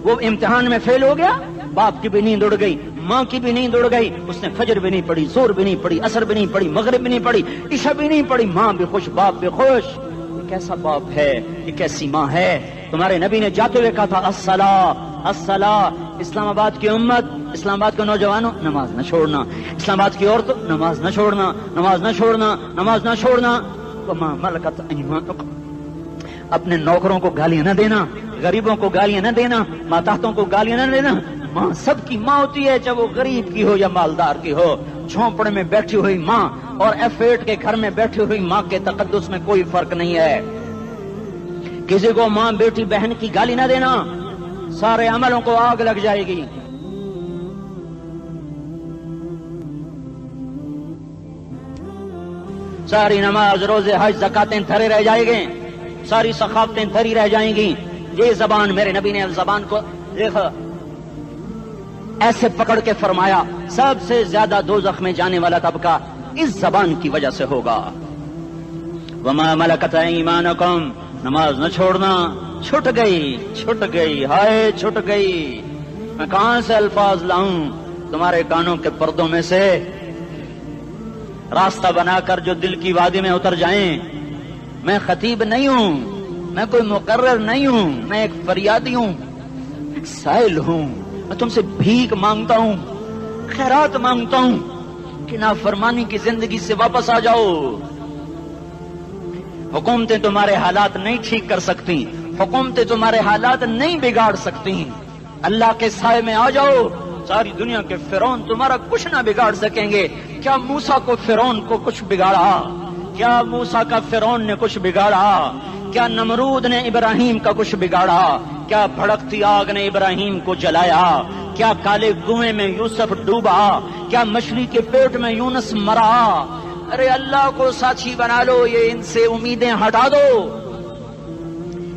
وہ امتحان میں فیل ہو گیا، باپ کی بھی نیند اڑ گئی، ماں کی بھی نیند اڑ گئی، اس نے فجر بھی نہیں پڑھی، زور بھی نہیں پڑھی، عصر بھی نہیں پڑھی، مغرب بھی نہیں پڑھی، عشاء بھی نہیں پڑھی، ماں بھی خوش، باپ بھی خوش۔ یہ کیسا باپ ہے، یہ کیسی ماں ہے تمہارے نبی نے جاتے ہوئے کہا تھا الصلاۃ الصلاۃ، اسلام آباد کی امت، اسلام آباد کے نوجوانوں نماز نہ چھوڑنا، اسلام آباد کی عورتوں نماز نہ چھوڑنا، نماز نہ چھوڑنا، نماز نہ چھوڑنا۔ وما ملکت ایمانکم، اپنے نوکروں کو گالیاں نہ دینا، غریبوں کو گالیاں نہ دینا، ماتحتوں کو گالیاں نہ دینا۔ ماں سب کی ماں ہوتی ہے، چاہے وہ غریب کی ہو یا مالدار کی ہو۔ جھونپڑے میں بیٹھی ہوئی ماں اور F8 کے گھر میں بیٹھی ہوئی ماں کے تقدس میں کوئی فرق نہیں ہے۔ کسی کو ماں بیٹی بہن کی گالی نہ دینا، سارے عملوں کو آگ لگ جائے گی۔ ساری نماز روزے حج زکاتیں دھرے رہ جائیں گے، ساری ثقافتیں دھری رہ جائیں گی۔ یہ زبان میرے نبی نے زبان کو دیکھا ایسے پکڑ کے فرمایا سب سے زیادہ دوزخ میں جانے والا طبقہ اس زبان کی وجہ سے ہوگا۔ وما ملکت ایمانکم، نماز نہ چھوڑنا۔ چھٹ گئی ہائے چھٹ گئی۔ میں کہاں سے الفاظ لاؤں تمہارے کانوں کے پردوں میں سے، راستہ بنا کر جو دل کی وادی میں اتر جائیں۔ میں خطیب نہیں ہوں، میں کوئی مقرر نہیں ہوں، میں ایک فریادی ہوں، ایک سائل ہوں۔ میں تم سے بھیک مانگتا ہوں، خیرات مانگتا ہوں کہ نافرمانی کی زندگی سے واپس آ جاؤ۔ حکومتیں تمہارے حالات نہیں ٹھیک کر سکتی، حکومتیں تمہارے حالات نہیں بگاڑ سکتی۔ اللہ کے سائے میں آ جاؤ، ساری دنیا کے فرعون تمہارا کچھ نہ بگاڑ سکیں گے۔ کیا موسیٰ کو فرعون کو کچھ بگاڑا؟ کیا موسیٰ کا فرعون نے کچھ بگاڑا؟ کیا نمرود نے ابراہیم کا کچھ بگاڑا؟ کیا بھڑکتی آگ نے ابراہیم کو جلایا؟ کیا کالے کنویں میں یوسف ڈوبا؟ کیا مچھلی کے پیٹ میں یونس مرا؟ ارے اللہ کو ساتھی بنا لو، یہ ان سے امیدیں ہٹا دو۔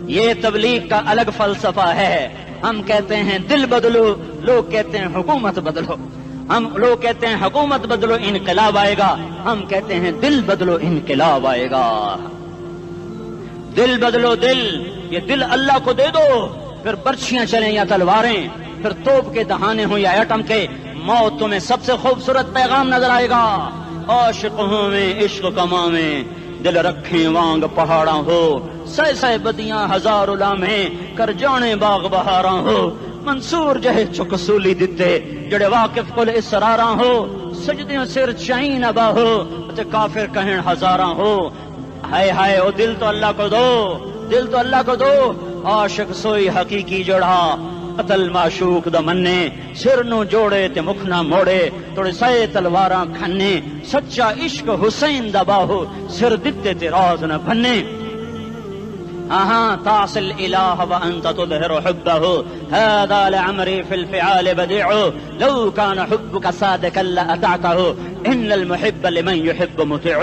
یہ تبلیغ کا الگ فلسفہ ہے۔ ہم کہتے ہیں دل بدلو، لوگ کہتے ہیں حکومت بدلو۔ لوگ کہتے ہیں حکومت بدلو انقلاب آئے گا، ہم کہتے ہیں دل بدلو انقلاب آئے گا۔ دل بدلو، دل، یہ دل اللہ کو دے دو، پھر برچیاں چلیں یا تلواریں، پھر توپ کے دہانے ہوں یا ایٹم کے، موت تمہیں سب سے خوبصورت پیغام نظر آئے گا۔ عاشق ہوں میں عشق کما میں، دل رکھیں وانگ پہاڑاں ہو، سہ بدیاں ہزار لامہیں کر جانے باغ بہاراں ہو۔ منصور جہے چکسولی دتے جڑے واقف کل اسراراں ہو، سجدیوں سر چائیں ابا ہو تے کافر کہیں ہزاراں ہو۔ ہائے ہائے او دل تو اللہ کو دو، دل تو اللہ کو دو۔ عاشق سوئی حقیقی جڑا، قتل معشوق دا مننے، سر نو جوڑے تے مکھ نہ موڑے، توڑے سائے تلواراں کھنے، سچا عشق حسین دا باہو، سر دتے تے راز نہ بھنے۔ تعصي الإله وأنت تظهر حبه، هذا لعمري في الفعال بديع، لو كان حبك صادقا لأطعته، إن المحب لمن يحب مطيع۔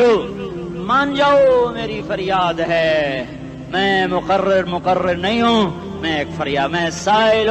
مان جاؤ میری فریاد ہے، میں مقرر نہیں ہوں، میں ایک فریاد، میں سائل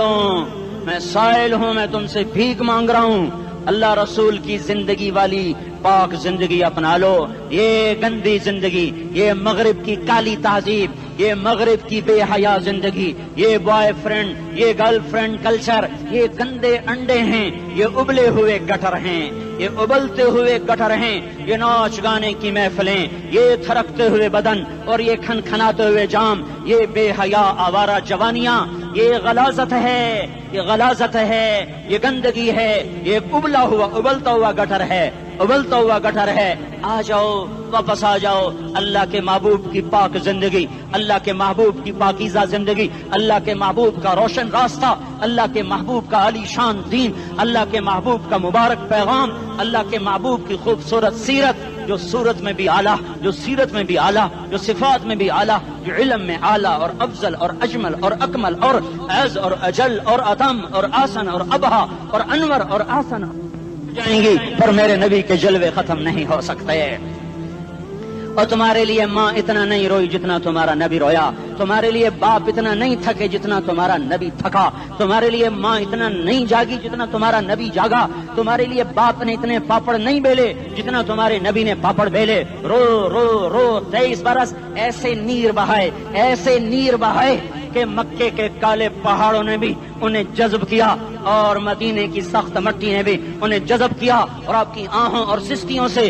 ہوں، میں تم سے بھیک مانگ رہا ہوں۔ اللہ رسول کی زندگی والی پاک زندگی اپنا لو۔ یہ گندی زندگی، یہ مغرب کی کالی تہذیب، یہ مغرب کی بے حیا زندگی، یہ بوائے فرینڈ، یہ گرل فرینڈ کلچر، یہ گندے انڈے ہیں، یہ ابلے ہوئے گٹر ہیں، یہ ابلتے ہوئے گٹر ہیں، یہ ناچ گانے کی محفلیں، یہ تھرکتے ہوئے بدن اور یہ کھنکھناتے ہوئے جام، یہ بے حیا آوارہ جوانیاں، یہ غلاظت ہے، یہ غلاظت ہے، یہ گندگی ہے، یہ ابلتا ہوا گٹر ہے، ابلتا ہوا گٹر ہے۔ آ جاؤ، واپس آ جاؤ، اللہ کے محبوب کی پاک زندگی، اللہ کے محبوب کی پاکیزہ زندگی، اللہ کے محبوب کا روشن راستہ، اللہ کے محبوب کا عالی شان دین، اللہ کے محبوب کا مبارک پیغام، اللہ کے محبوب کی خوبصورت سیرت، جو صورت میں بھی اعلیٰ، جو سیرت میں بھی اعلیٰ، جو صفات میں بھی اعلیٰ، جو علم میں اعلیٰ اور افضل اور اجمل اور اکمل اور اعز اور اجل اور اتم اور آسن اور ابہا اور انور اور آسن جائیں گی، پر میرے نبی کے جلوے ختم نہیں ہو سکتے۔ اور تمہارے لیے ماں اتنا نہیں روئی جتنا تمہارا نبی رویا، تمہارے لیے باپ اتنا نہیں تھکے جتنا تمہارا نبی تھکا، تمہارے لیے ماں اتنا نہیں جاگی جتنا تمہارا نبی جاگا، تمہارے لیے باپ نے اتنے پاپڑ نہیں بیلے جتنا تمہارے نبی نے پاپڑ بیلے۔ رو رو رو 23 برس ایسے نیر بہائے کہ مکے کے کالے پہاڑوں نے بھی انہیں جذب کیا اور مدینے کی سخت مٹی نے بھی انہیں جذب کیا، اور آپ کی آہوں اور سستیوں سے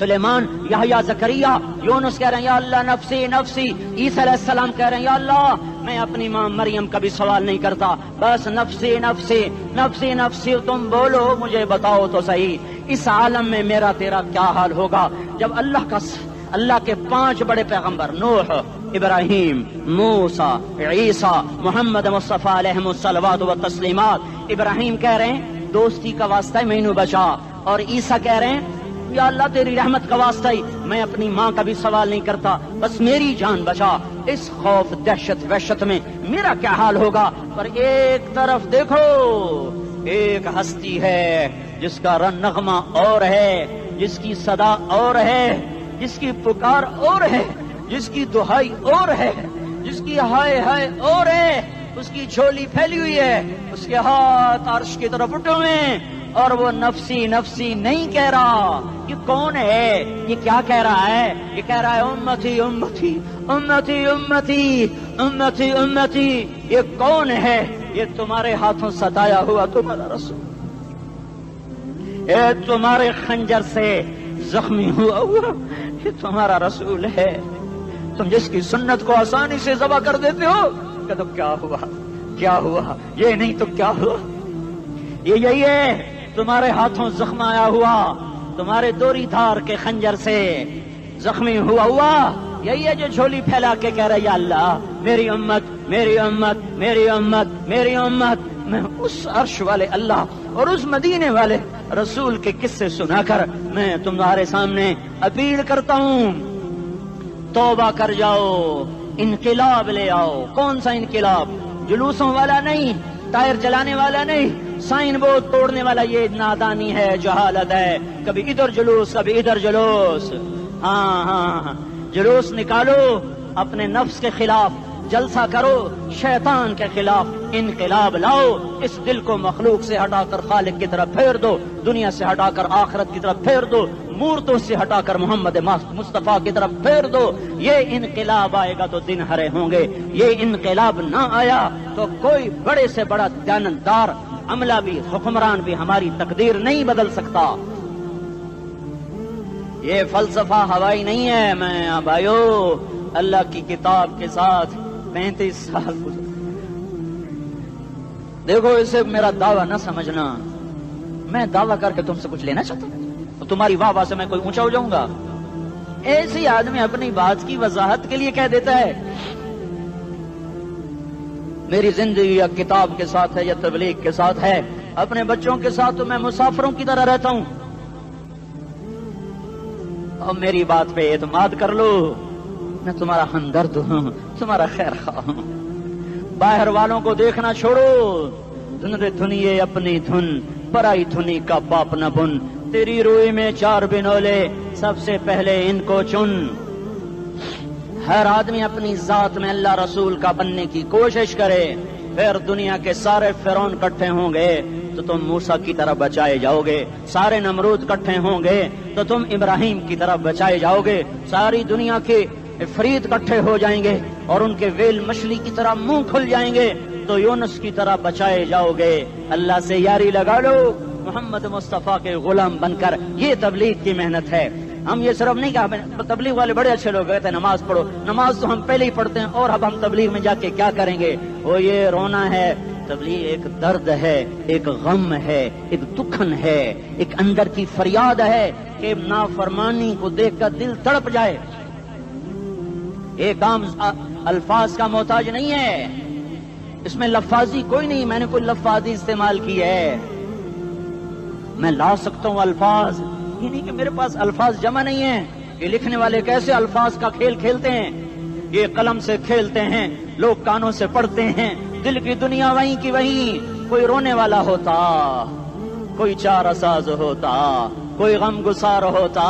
سلیمان، یحییٰ، زکریا، یونس کہہ رہے ہیں یا اللہ نفسی نفسی، عیسیٰ علیہ السلام کہہ رہے ہیں یا اللہ میں اپنی ماں مریم کا بھی سوال نہیں کرتا، بس نفسی نفسی نفسی نفسی، تم بولو مجھے بتاؤ تو صحیح اس عالم میں میرا تیرا کیا حال ہوگا جب اللہ کے 5 بڑے پیغمبر نوح، ابراہیم، موسیٰ، عیسیٰ، محمد مصطفیٰ علیہ الصلوات و تسلیمات، ابراہیم کہہ رہے ہیں دوستی کا واسطہ ہے مینوں بچا، اور عیسیٰ کہہ رہے ہیں یا اللہ تیری رحمت کا واسطہ ہی میں اپنی ماں کا بھی سوال نہیں کرتا، بس میری جان بچا۔ اس خوف دہشت وحشت میں میرا کیا حال ہوگا؟ پر ایک طرف دیکھو، ایک ہستی ہے جس کا نغمہ اور ہے، جس کی صدا اور ہے، جس کی پکار اور ہے، جس کی دہائی اور ہے، جس کی ہائے ہائے اور ہے، اس کی جھولی پھیلی ہوئی ہے، اس کے ہاتھ عرش کی طرف اٹھے ہوئے ہیں، اور وہ نفسی نفسی نہیں کہہ رہا۔ یہ کون ہے؟ یہ کیا کہہ رہا ہے؟ یہ کہہ رہا ہے امتی امتی امتی امتی امتی امتی۔ یہ کون ہے؟ یہ تمہارے ہاتھوں ستایا ہوا تمہارا رسول، یہ تمہارے خنجر سے زخمی ہوا یہ تمہارا رسول ہے۔ تم جس کی سنت کو آسانی سے ذبح کر دیتے ہو کہ تو کیا ہوا کیا ہوا، یہ نہیں تو کیا ہوا؟ یہ یہی ہے تمہارے ہاتھوں زخم آیا ہوا، تمہارے دوری دھار کے خنجر سے زخمی ہوا یہی ہے جو جھولی پھیلا کے کہہ رہا ہے یا اللہ میری امت میری امت میری امت میری امت۔ میں اس عرش والے اللہ اور اس مدینے والے رسول کے قصے سنا کر میں تمہارے سامنے اپیل کرتا ہوں، توبہ کر جاؤ، انقلاب لے آؤ۔ کون سا انقلاب؟ جلوسوں والا نہیں، ٹائر چلانے والا نہیں، سائن بورڈ توڑنے والا، یہ نادانی ہے، جہالت ہے، کبھی ادھر جلوس کبھی ادھر جلوس۔ ہاں جلوس نکالو، اپنے نفس کے خلاف جلسہ کرو، شیطان کے خلاف انقلاب لاؤ، اس دل کو مخلوق سے ہٹا کر خالق کی طرف پھیر دو، دنیا سے ہٹا کر آخرت کی طرف پھیر دو، مورتوں سے ہٹا کر محمد مصطفیٰ کی طرف پھیر دو۔ یہ انقلاب آئے گا تو دن ہرے ہوں گے، یہ انقلاب نہ آیا تو کوئی بڑے سے بڑا دیانتدار عملہ بھی حکمران بھی ہماری تقدیر نہیں بدل سکتا۔ یہ فلسفہ ہوائی نہیں ہے۔ میں بھائیو اللہ کی کتاب کے ساتھ 35 سال دیکھو، اسے میرا دعویٰ نہ سمجھنا، میں دعویٰ کر کے تم سے کچھ لینا چاہتا ہوں تو تمہاری واہ واہ سے میں کوئی اونچا ہو جاؤں گا؟ ایسی آدمی اپنی بات کی وضاحت کے لیے کہہ دیتا ہے میری زندگی یا کتاب کے ساتھ ہے یا تبلیغ کے ساتھ ہے، اپنے بچوں کے ساتھ تو میں مسافروں کی طرح رہتا ہوں، اور میری بات پہ اعتماد کر لو، میں تمہارا ہمدرد ہوں، تمہارا خیر خواہ ہوں۔ باہر والوں کو دیکھنا چھوڑو، دھنیے اپنی دھن، پرائی دھنی کا باپ نہ بن، تیری روئی میں 4 بنولے، سب سے پہلے ان کو چن۔ ہر آدمی اپنی ذات میں اللہ رسول کا بننے کی کوشش کرے، پھر دنیا کے سارے فرعون اکٹھے ہوں گے تو تم موسیٰ کی طرح بچائے جاؤ گے، سارے نمرود اکٹھے ہوں گے تو تم ابراہیم کی طرح بچائے جاؤ گے، ساری دنیا کے افریت اکٹھے ہو جائیں گے اور ان کے ویل مچھلی کی طرح منہ کھل جائیں گے تو یونس کی طرح بچائے جاؤ گے۔ اللہ سے یاری لگا لو، محمد مصطفیٰ کے غلام بن کر۔ یہ تبلیغ کی محنت ہے۔ ہم یہ صرف نہیں کہا تبلیغ والے بڑے اچھے لوگ کہتے ہیں نماز پڑھو، نماز تو ہم پہلے ہی پڑھتے ہیں، اور اب ہم تبلیغ میں جا کے کیا کریں گے؟ وہ یہ رونا ہے، تبلیغ ایک درد ہے، ایک غم ہے، ایک دکھن ہے، ایک اندر کی فریاد ہے کہ نافرمانی کو دیکھ کر دل تڑپ جائے۔ ایک عام الفاظ کا محتاج نہیں ہے، اس میں لفاظی کوئی نہیں، میں نے کوئی لفاظی استعمال کی ہے، میں لا سکتا ہوں الفاظ، یہ نہیں کہ میرے پاس الفاظ جمع نہیں ہیں۔ یہ لکھنے والے کیسے الفاظ کا کھیل کھیلتے ہیں، یہ قلم سے کھیلتے ہیں، لوگ کانوں سے پڑھتے ہیں، دل کی دنیا وہیں کی وہیں۔ کوئی رونے والا ہوتا، کوئی چارہ ساز ہوتا، کوئی غم گسار ہوتا،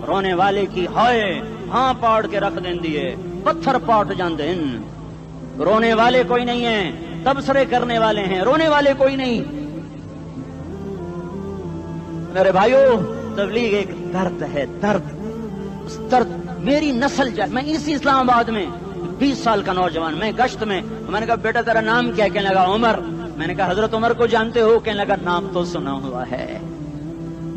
رونے والے کی ہائے ہاں پاڑ کے رکھ دیں دیے، پتھر پاٹ جان دیں۔ رونے والے کوئی نہیں ہیں، تبصرے کرنے والے ہیں، رونے والے کوئی نہیں۔ میرے بھائیو تبلیغ ایک درد ہے، درد، اس درد میری نسل جائے۔ میں اسی اسلام آباد میں 20 سال کا نوجوان، میں گشت میں نے کہا بیٹا تیرا نام کیا؟ کہنے لگا عمر۔ میں نے کہا حضرت عمر کو جانتے ہو؟ کہنے لگا نام تو سنا ہوا ہے۔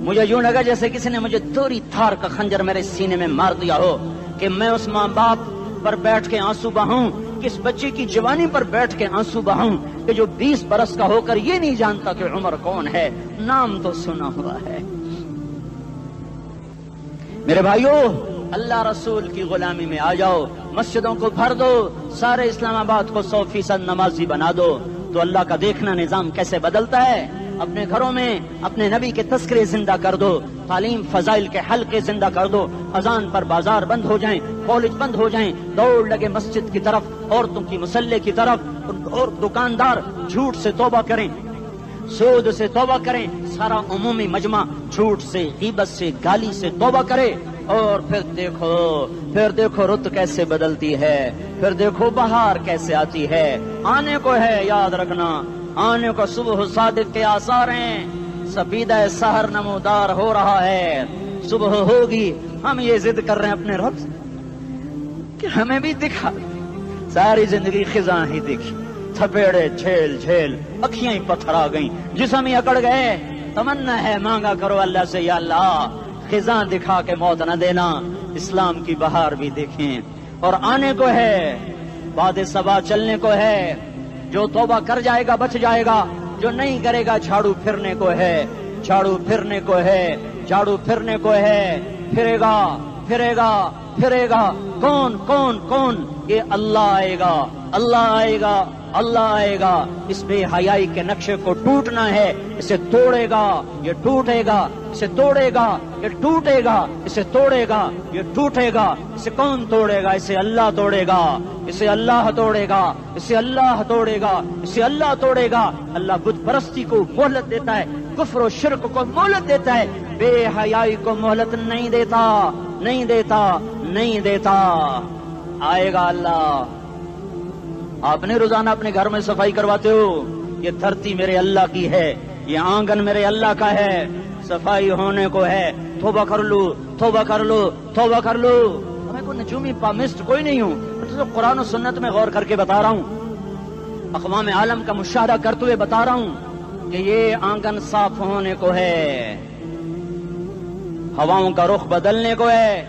مجھے یوں لگا جیسے کسی نے مجھے دوری تھار کا خنجر میرے سینے میں مار دیا ہو کہ میں اس ماں باپ پر بیٹھ کے آنسو بہاؤں، کس بچے کی جوانی پر بیٹھ کے آنسو بہاؤں کہ جو 20 برس کا ہو کر یہ نہیں جانتا کہ عمر کون ہے، نام تو سنا ہوا ہے۔ میرے بھائیوں، اللہ رسول کی غلامی میں آ جاؤ، مسجدوں کو بھر دو، سارے اسلام آباد کو 100% نمازی بنا دو، تو اللہ کا دیکھنا نظام کیسے بدلتا ہے۔ اپنے گھروں میں اپنے نبی کے تذکرے زندہ کر دو، تعلیم فضائل کے حلقے زندہ کر دو، اذان پر بازار بند ہو جائیں، کالج بند ہو جائیں، دوڑ لگے مسجد کی طرف، عورتوں کی مصلے کی طرف، اور دکاندار جھوٹ سے توبہ کریں، سود سے توبہ کریں، سارا عمومی مجمع جھوٹ سے، غیبت سے، گالی سے توبہ کرے، اور پھر دیکھو رت کیسے بدلتی ہے، پھر دیکھو بہار کیسے آتی ہے۔ آنے کو ہے، یاد رکھنا، آنے کو صبح صادق کے آثار ہیں، سفیدہ سحر نمودار ہو رہا ہے، صبح ہوگی۔ ہم یہ ضد کر رہے ہیں اپنے رب سے کہ ہمیں بھی دکھا، ساری زندگی خزاں ہی دکھی، تھپیڑے جھیل جھیل، اکھیاں ہی پتھر آ گئیں، جسم ہی اکڑ گئے۔ تمنا ہے مانگا کرو اللہ سے، یا اللہ خزاں دکھا کے موت نہ دینا، اسلام کی بہار بھی دیکھیں۔ اور آنے کو ہے، باد صبا چلنے کو ہے، جو توبہ کر جائے گا بچ جائے گا، جو نہیں کرے گا جھاڑو پھرنے کو ہے، جھاڑو پھرنے کو ہے، جھاڑو پھرنے کو ہے، پھرے گا پھرے گا پھرے گا۔ کون کون کون؟ یہ اللہ آئے گا، اللہ آئے گا، اللہ آئے گا۔ اس بے حیائی کے نقشے کو ٹوٹنا ہے، اسے توڑے گا، یہ ٹوٹے گا، اسے توڑے گا، یہ ٹوٹے گا، اسے توڑے گا، یہ ٹوٹے گا۔ اسے کون توڑے گا؟ اسے اللہ توڑے گا، اسے اللہ توڑے گا، اسے اللہ توڑے گا، اسے اللہ توڑے گا۔ اللہ بت پرستی کو مہلت دیتا ہے، کفر و شرک کو مہلت دیتا ہے، بے حیائی کو مہلت نہیں دیتا، نہیں دیتا، نہیں دیتا۔ آئے گا اللہ۔ آپ نے روزانہ اپنے گھر میں صفائی کرواتے ہو، یہ دھرتی میرے اللہ کی ہے، یہ آنگن میرے اللہ کا ہے، صفائی ہونے کو ہے، توبہ کر لو، توبہ کر لو، توبہ کر لو۔ میں کوئی نجومی پامسٹ کوئی نہیں ہوں، میں تو قرآن و سنت میں غور کر کے بتا رہا ہوں، اقوام عالم کا مشاہدہ کرتے ہوئے بتا رہا ہوں کہ یہ آنگن صاف ہونے کو ہے، ہواؤں کا رخ بدلنے کو ہے،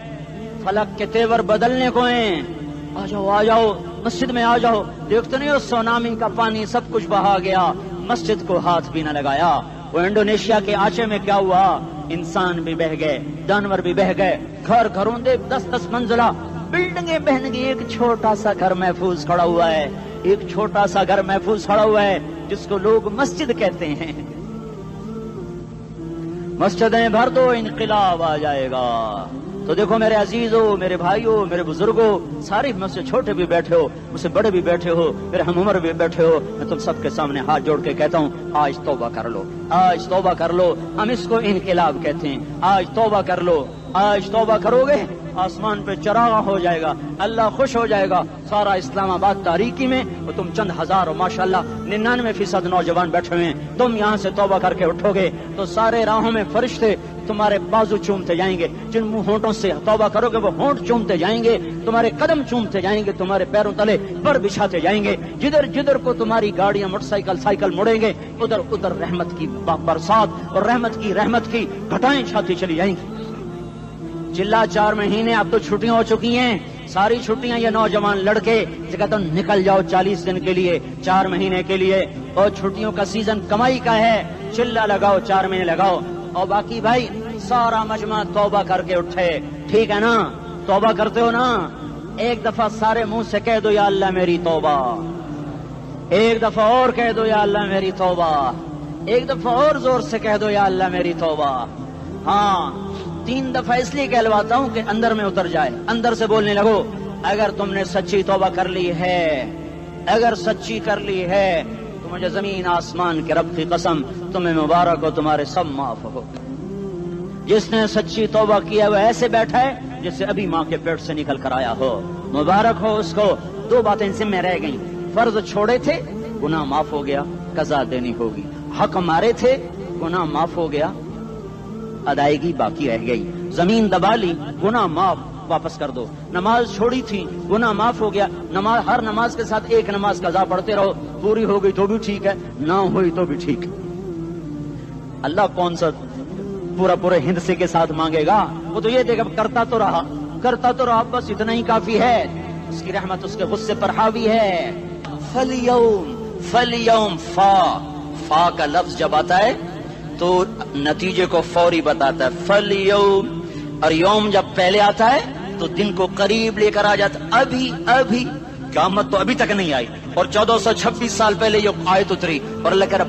فلک کے تیور بدلنے کو ہیں۔ آ جاؤ آ جاؤ، مسجد میں آ جاؤ۔ دیکھتے نہیں ہو سونامی کا پانی سب کچھ بہا گیا، مسجد کو ہاتھ بھی نہ لگایا۔ وہ انڈونیشیا کے آچے میں کیا ہوا؟ انسان بھی بہ گئے، جانور بھی بہ گئے، گھر گھروں دے 10-10 منزلہ بلڈنگیں بہن گئی، ایک چھوٹا سا گھر محفوظ کھڑا ہوا ہے، ایک چھوٹا سا گھر محفوظ کھڑا ہوا ہے جس کو لوگ مسجد کہتے ہیں۔ مسجدیں بھر دو، انقلاب آ جائے گا۔ تو دیکھو میرے عزیزوں، میرے بھائیوں، میرے بزرگوں، سارے مجھ سے چھوٹے بھی بیٹھے ہو، مجھ سے بڑے بھی بیٹھے ہو، میرے ہم عمر بھی بیٹھے ہو، میں تم سب کے سامنے ہاتھ جوڑ کے کہتا ہوں، آج توبہ کر لو، آج توبہ کر لو۔ ہم اس کو انقلاب کہتے ہیں۔ آج توبہ کر لو، آج توبہ کرو گے، آسمان پہ چراغاں ہو جائے گا، اللہ خوش ہو جائے گا۔ سارا اسلام آباد تاریکی میں وہ تم چند ہزار، اور ماشاءاللہ 99% نوجوان بیٹھے ہوئے ہیں، تم یہاں سے توبہ کر کے اٹھو گے تو سارے راہوں میں فرشتے تمہارے بازو چومتے جائیں گے، جن منہ ہونٹوں سے توبہ کرو گے وہ ہونٹ چومتے جائیں گے، تمہارے قدم چومتے جائیں گے، تمہارے پیروں تلے پر بچھاتے جائیں گے، جدھر جدھر کو تمہاری گاڑیاں موٹر سائیکل سائیکل مڑیں گے، ادھر ادھر رحمت کی برسات اور رحمت کی گھٹائیں چھاتی چلی جائیں گی۔ چلا 4 مہینے اب تو چھٹیاں ہو چکی ہیں، ساری چھٹیاں یہ نوجوان لڑکے جگہ تو نکل جاؤ 40 دن کے لیے، 4 مہینے کے لیے، اور چھٹیوں کا سیزن کمائی کا ہے، چلا لگاؤ، 4 مہینے لگاؤ، اور باقی بھائی سارا مجمع توبہ کر کے اٹھے، ٹھیک ہے نا؟ توبہ کرتے ہو نا؟ ایک دفعہ سارے منہ سے کہہ دو، یا اللہ میری توبہ، ایک دفعہ اور کہہ دو، یا اللہ میری توبہ، ایک دفعہ اور زور سے کہہ دو، یا اللہ میری توبہ۔ ہاں 3 دفعہ اس لیے کہلواتا ہوں کہ اندر میں اتر جائے، اندر سے بولنے لگو۔ اگر تم نے سچی توبہ کر لی ہے، اگر سچی کر لی ہے تو مجھے زمین آسمان کے رب کی قسم تمہیں مبارک ہو، تمہارے سب معاف ہو۔ جس نے سچی توبہ کیا وہ ایسے بیٹھا ہے جس سے ابھی ماں کے پیٹ سے نکل کر آیا ہو، مبارک ہو اس کو۔ 2 باتیں ذمہ رہ گئیں، فرض چھوڑے تھے، گناہ معاف ہو گیا، قضا دینی ہوگی، حق مارے تھے، گناہ معاف ہو گیا، ادائیگی باقی رہ گئی، زمین دبا لی، گناہ معاف، واپس کر دو، نماز چھوڑی تھی، گناہ معاف ہو گیا، نماز ہر نماز کے ساتھ ایک نماز قضا پڑھتے رہو، پوری ہو گئی تو بھی ٹھیک ہے، نہ ہوئی تو بھی ٹھیک ہے۔ اللہ کون سا پورے ہند سے کے ساتھ مانگے گا؟ وہ تو یہ دیکھا کرتا تو رہا بس اتنا ہی کافی ہے. اس کی رحمت اس کے غصے پر حاوی ہے. فَالْيَوْمِ فا کا لفظ جب آتا ہے تو نتیجے کو فوری بتاتا ہے. فَالْيَوْمِ اور یوم جب پہلے آتا ہے تو دن کو قریب لے کر آ جاتا. ابھی قیامت تو ابھی تک نہیں آئی اور 1426 سال پہلے یہ آیت اتری اور اللہ کہہ رہا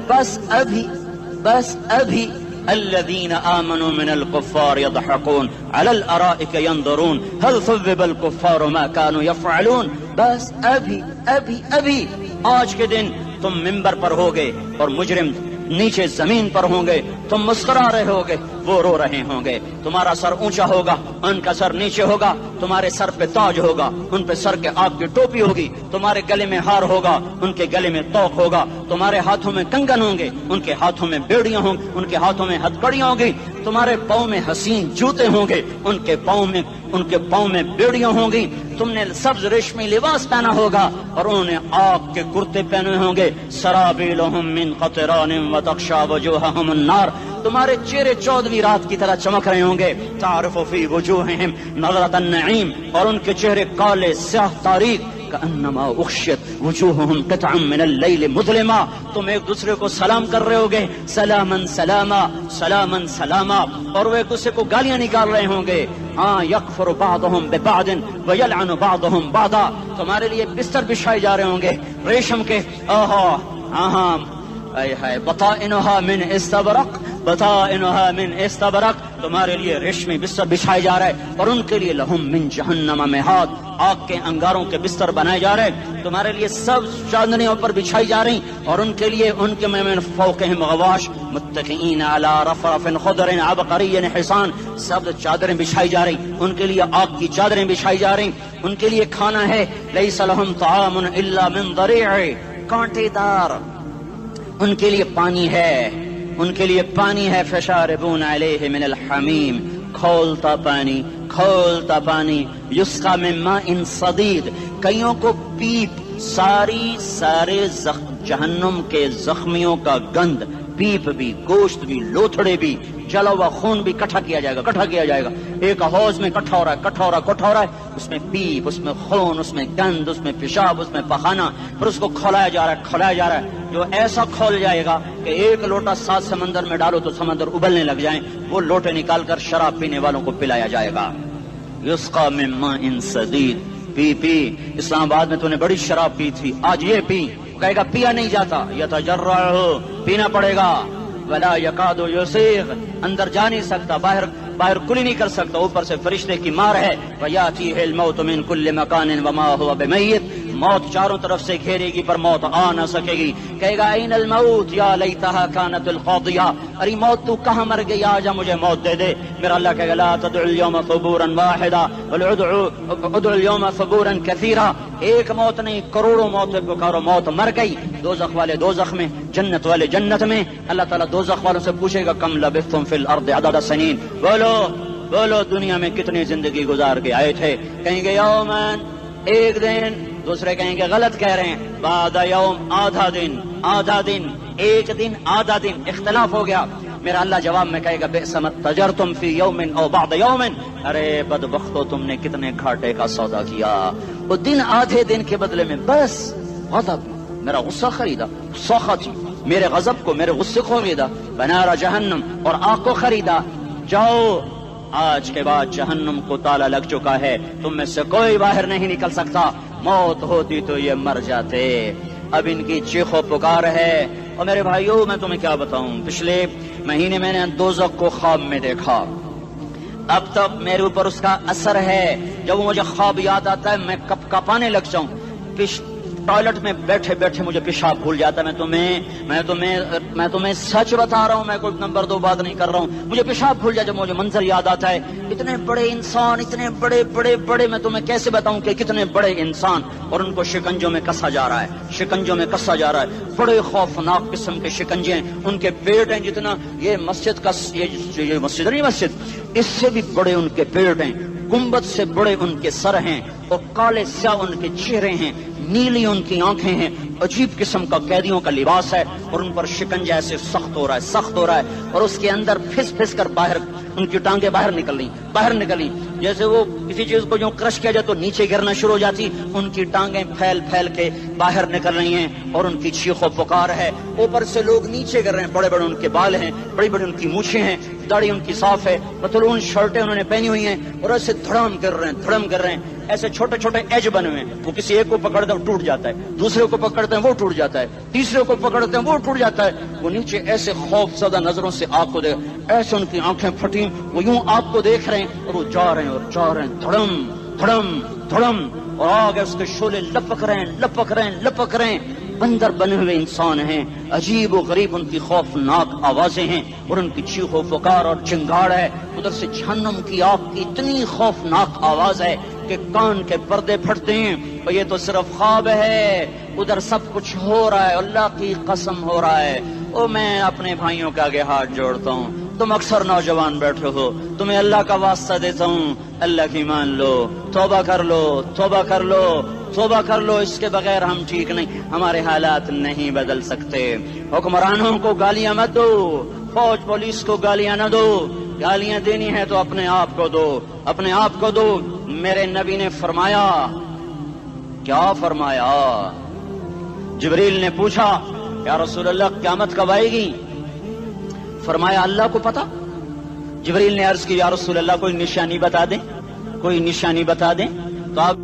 بس ابھی الذين آمنوا من الكفار يضحكون على الارائك ينظرون هل ثوب الكفار ما كانوا يفعلون. بس ابھی آج کے دن تم منبر پر ہوگے اور مجرم نیچے زمین پر ہوں گے. تم مسکرا رہے ہوگے وہ رو رہے ہوں گے. تمہارا سر اونچا ہوگا ان کا سر نیچے ہوگا. تمہارے سر پہ تاج ہوگا ان پہ سر کے آگ کی ٹوپی ہوگی. تمہارے گلے میں ہار ہوگا ان کے گلے میں توق ہوگا. تمہارے ہاتھوں میں کنگن ہوں گے ان کے ہاتھوں میں بیڑیاں ہوں گی. ان کے ہاتھوں میں ہتھکڑیاں ہوں گی. تمہارے پاؤں میں حسین جوتے ہوں گے ان کے پاؤں میں بیڑیاں ہوں گی. تم نے سبز ریشمی لباس پہنا ہوگا اور انہوں نے آگ کے کرتے پہنے ہوں گے. سرابیلہم من قطران وتغشا وجوہہم النار. تمہارے چہرے 14ویں رات کی طرح چمک رہے ہوں گے. تعرف فی وجوہہم نظرۃ النعیم اور ان کے چہرے کالے سیاہ تاریک. کأنما اغشیت وجوہہم قطعا من اللیل مظلما. تم ایک دوسرے کو سلام کر رہے ہوگے سلامن سلاما سلامن سلاما اور وہ ایک دوسرے کو گالیاں نکال رہے ہوں گے. ہاں یکفر بعضہم ببعض ویلعن بعضہم بعضا. تمہارے لیے بستر بچھائے جا رہے ہوں گے ریشم کے. بطائنها من استبرق تمہارے لیے ریشمی بستر بچھائے جا رہے اور ان کے لیے لہم من جہنم مہاد آگ کے انگاروں کے بستر بنائے جا رہے. تمہارے لیے سب چاندنیوں پر بچھائی جا رہی اور ان کے لیے ان کے من فوقہم غواش متکئین علی رفرف خضر عبقری حصان. سب چادریں بچھائی جا رہی ان کے لیے آگ کی چادریں بچھائی جا رہی. ان کے لیے کھانا ہے لیس لہم طعام الا من ضریع کانٹے دار. ان کے لیے پانی ہے فشاربون علیہ من الحمیم کھولتا پانی یسقا من ماء صدید. کئیوں کو پیپ سارے جہنم کے زخمیوں کا گند پیپ بھی گوشت بھی لوتھڑے بھی جلا ہوا خون بھی کٹھا کیا جائے گا. ایک حوض میں کٹھا ہو رہا ہے اس میں پیپ اس میں خون اس میں گند اس میں پیشاب اس میں پخانا پھر اس کو کھولایا جا رہا ہے جو ایسا کھول جائے گا کہ ایک لوٹا 7 سمندر میں ڈالو تو سمندر ابلنے لگ جائیں. وہ لوٹے نکال کر شراب پینے والوں کو پلایا جائے گا. یسقا من ماء صدید. پی اسلام آباد میں تو نے بڑی شراب پی تھی آج یہ پی. کہے گا پیا نہیں جاتا یتجرعہ پینا پڑے گا. ولا یکاد یسیغ اندر جا نہیں سکتا باہر کلی نہیں کر سکتا. اوپر سے فرشتے کی مار ہے. ویاتیہ الموت من کل مکان وما هو بمیت. موت چاروں طرف سے گھیرے گی پر موت آ نہ سکے گی. کہے گا این الموت یا لیتہا کانت القاضیہ. ارے موت تو کہاں مر گئی آجا مجھے موت دے دے. میرا اللہ کہے گا لا تدعو اليوم ثبورا واحدا بل ادعو اليوم ثبورا کثیرا. ایک موت نہیں کروڑوں موتیں پکارو. موت مر گئی. دوزخ والے دوزخ میں جنت والے جنت میں. اللہ تعالیٰ دوزخ والوں سے پوچھے گا کم لبثتم فی الارض عدد سنین. بولو دنیا میں کتنی زندگی گزار کے آئے تھے. کہیں گے یومن ایک دن. دوسرے کہیں گے غلط کہہ رہے ہیں بعد یوم آدھا دن ایک دن آدھا دن. اختلاف ہو گیا. میرا اللہ جواب میں کہے گا بئس ما تجرتم فی یوم او بعد یوم. ارے بدبختو تم نے کتنے گھاٹے کا سودا کیا. وہ دن آدھے دن کے بدلے میں بس غضب میرا غصہ خریدا. سخط میرے غضب کو میرے غصے کو خریدا. بنار جہنم اور آگ کو خریدا. جاؤ آج کے بعد جہنم کو تالا لگ چکا ہے. تم میں سے کوئی باہر نہیں نکل سکتا. موت ہوتی تو یہ مر جاتے. اب ان کی چیخو پکار ہے. اور میرے بھائیوں میں تمہیں کیا بتاؤں پچھلے مہینے میں نے دوزخ کو خواب میں دیکھا. اب تک میرے اوپر اس کا اثر ہے. جب مجھے خواب یاد آتا ہے میں کپ کپانے لگ جاؤں. ٹوائلٹ میں بیٹھے بیٹھے مجھے پیشاب بھول جاتا ہے. میں تمہیں سچ بتا رہا ہوں. میں کوئی نمبر 2 بات نہیں کر رہا ہوں. مجھے پیشاب بھول جائے جب مجھے منظر یاد آتا ہے. اتنے بڑے انسان اتنے بڑے میں تمہیں کیسے بتاؤں کہ کتنے بڑے انسان اور ان کو شکنجوں میں کسا جا رہا ہے. بڑے خوفناک قسم کے شکنجے ہیں. ان کے پیٹ ہیں جتنا یہ مسجد کا یہ مسجد نہیں مسجد اس سے بھی بڑے ان کے پیٹ ہیں. گنبد سے بڑے ان کے سر ہیں اور کالے سیاہ ان کے چہرے ہیں، نیلی ان کی آنکھیں ہیں، عجیب قسم کا قیدیوں کا لباس ہے، اور ان پر شکنجہ ایسے سخت ہو رہا ہے، اور اس کے اندر پھس پھس کر باہر ان کی ٹانگیں باہر نکلی، جیسے وہ کسی چیز کو جو کرش کیا جائے تو نیچے گرنا شروع ہو جاتی، ان کی ٹانگیں پھیل پھیل کے باہر نکل رہی ہیں، اور ان کی چیخ و پکار ہے، اوپر سے لوگ نیچے گر رہے ہیں، بڑے بڑے ان کے بال ہیں، بڑی بڑی ان کی مونچھیں ہیں، داڑھی ان کی صاف ہے، پتلون شرٹیں انہوں نے پہنی ہوئی ہیں، اور ایسے دھڑم کر رہے ہیں، ایسے چھوٹے چھوٹے ایج بنے ہوئے ہیں، وہ کسی ایک کو پکڑتے ہیں وہ ٹوٹ جاتا ہے، دوسرے کو پکڑتے ہیں وہ ٹوٹ جاتا ہے، تیسرے کو پکڑتے ہیں وہ ٹوٹ جاتا ہے، وہ نیچے ایسے خوف زدہ نظروں سے آپ کو دیکھ، ایسے ان کی آنکھیں پھٹی، وہ یوں آپ کو دیکھ رہے ہیں، اور وہ جا رہے ہیں دھڑم دھڑم دھڑم، اور آگے اس کے شعلے لپک رہے ہیں، بندر بنے ہوئے انسان ہیں، عجیب و غریب ان کی خوفناک آوازیں ہیں، اور ان کی چیخ و پکار اور چنگاڑ ہے، ادھر سے جہنم کی آگ کی اتنی خوفناک آواز ہے کہ کان کے پردے پھٹتے ہیں، اور یہ تو صرف خواب ہے، ادھر سب کچھ ہو رہا ہے، اللہ کی قسم ہو رہا ہے۔ او میں اپنے بھائیوں کے آگے ہاتھ جوڑتا ہوں، تم اکثر نوجوان بیٹھے ہو، تمہیں اللہ کا واسطہ دیتا ہوں، اللہ کی مان لو، توبہ کر لو، اس کے بغیر ہم ٹھیک نہیں، ہمارے حالات نہیں بدل سکتے۔ حکمرانوں کو گالیاں مت دو، فوج پولیس کو گالیاں نہ دو، گالیاں دینی ہے تو اپنے آپ کو دو۔ میرے نبی نے فرمایا، کیا فرمایا؟ جبریل نے پوچھا یا رسول اللہ قیامت کب آئے گی؟ فرمایا اللہ کو پتا۔ جبریل نے عرض کی یا رسول اللہ کوئی نشانی بتا دیں تو آپ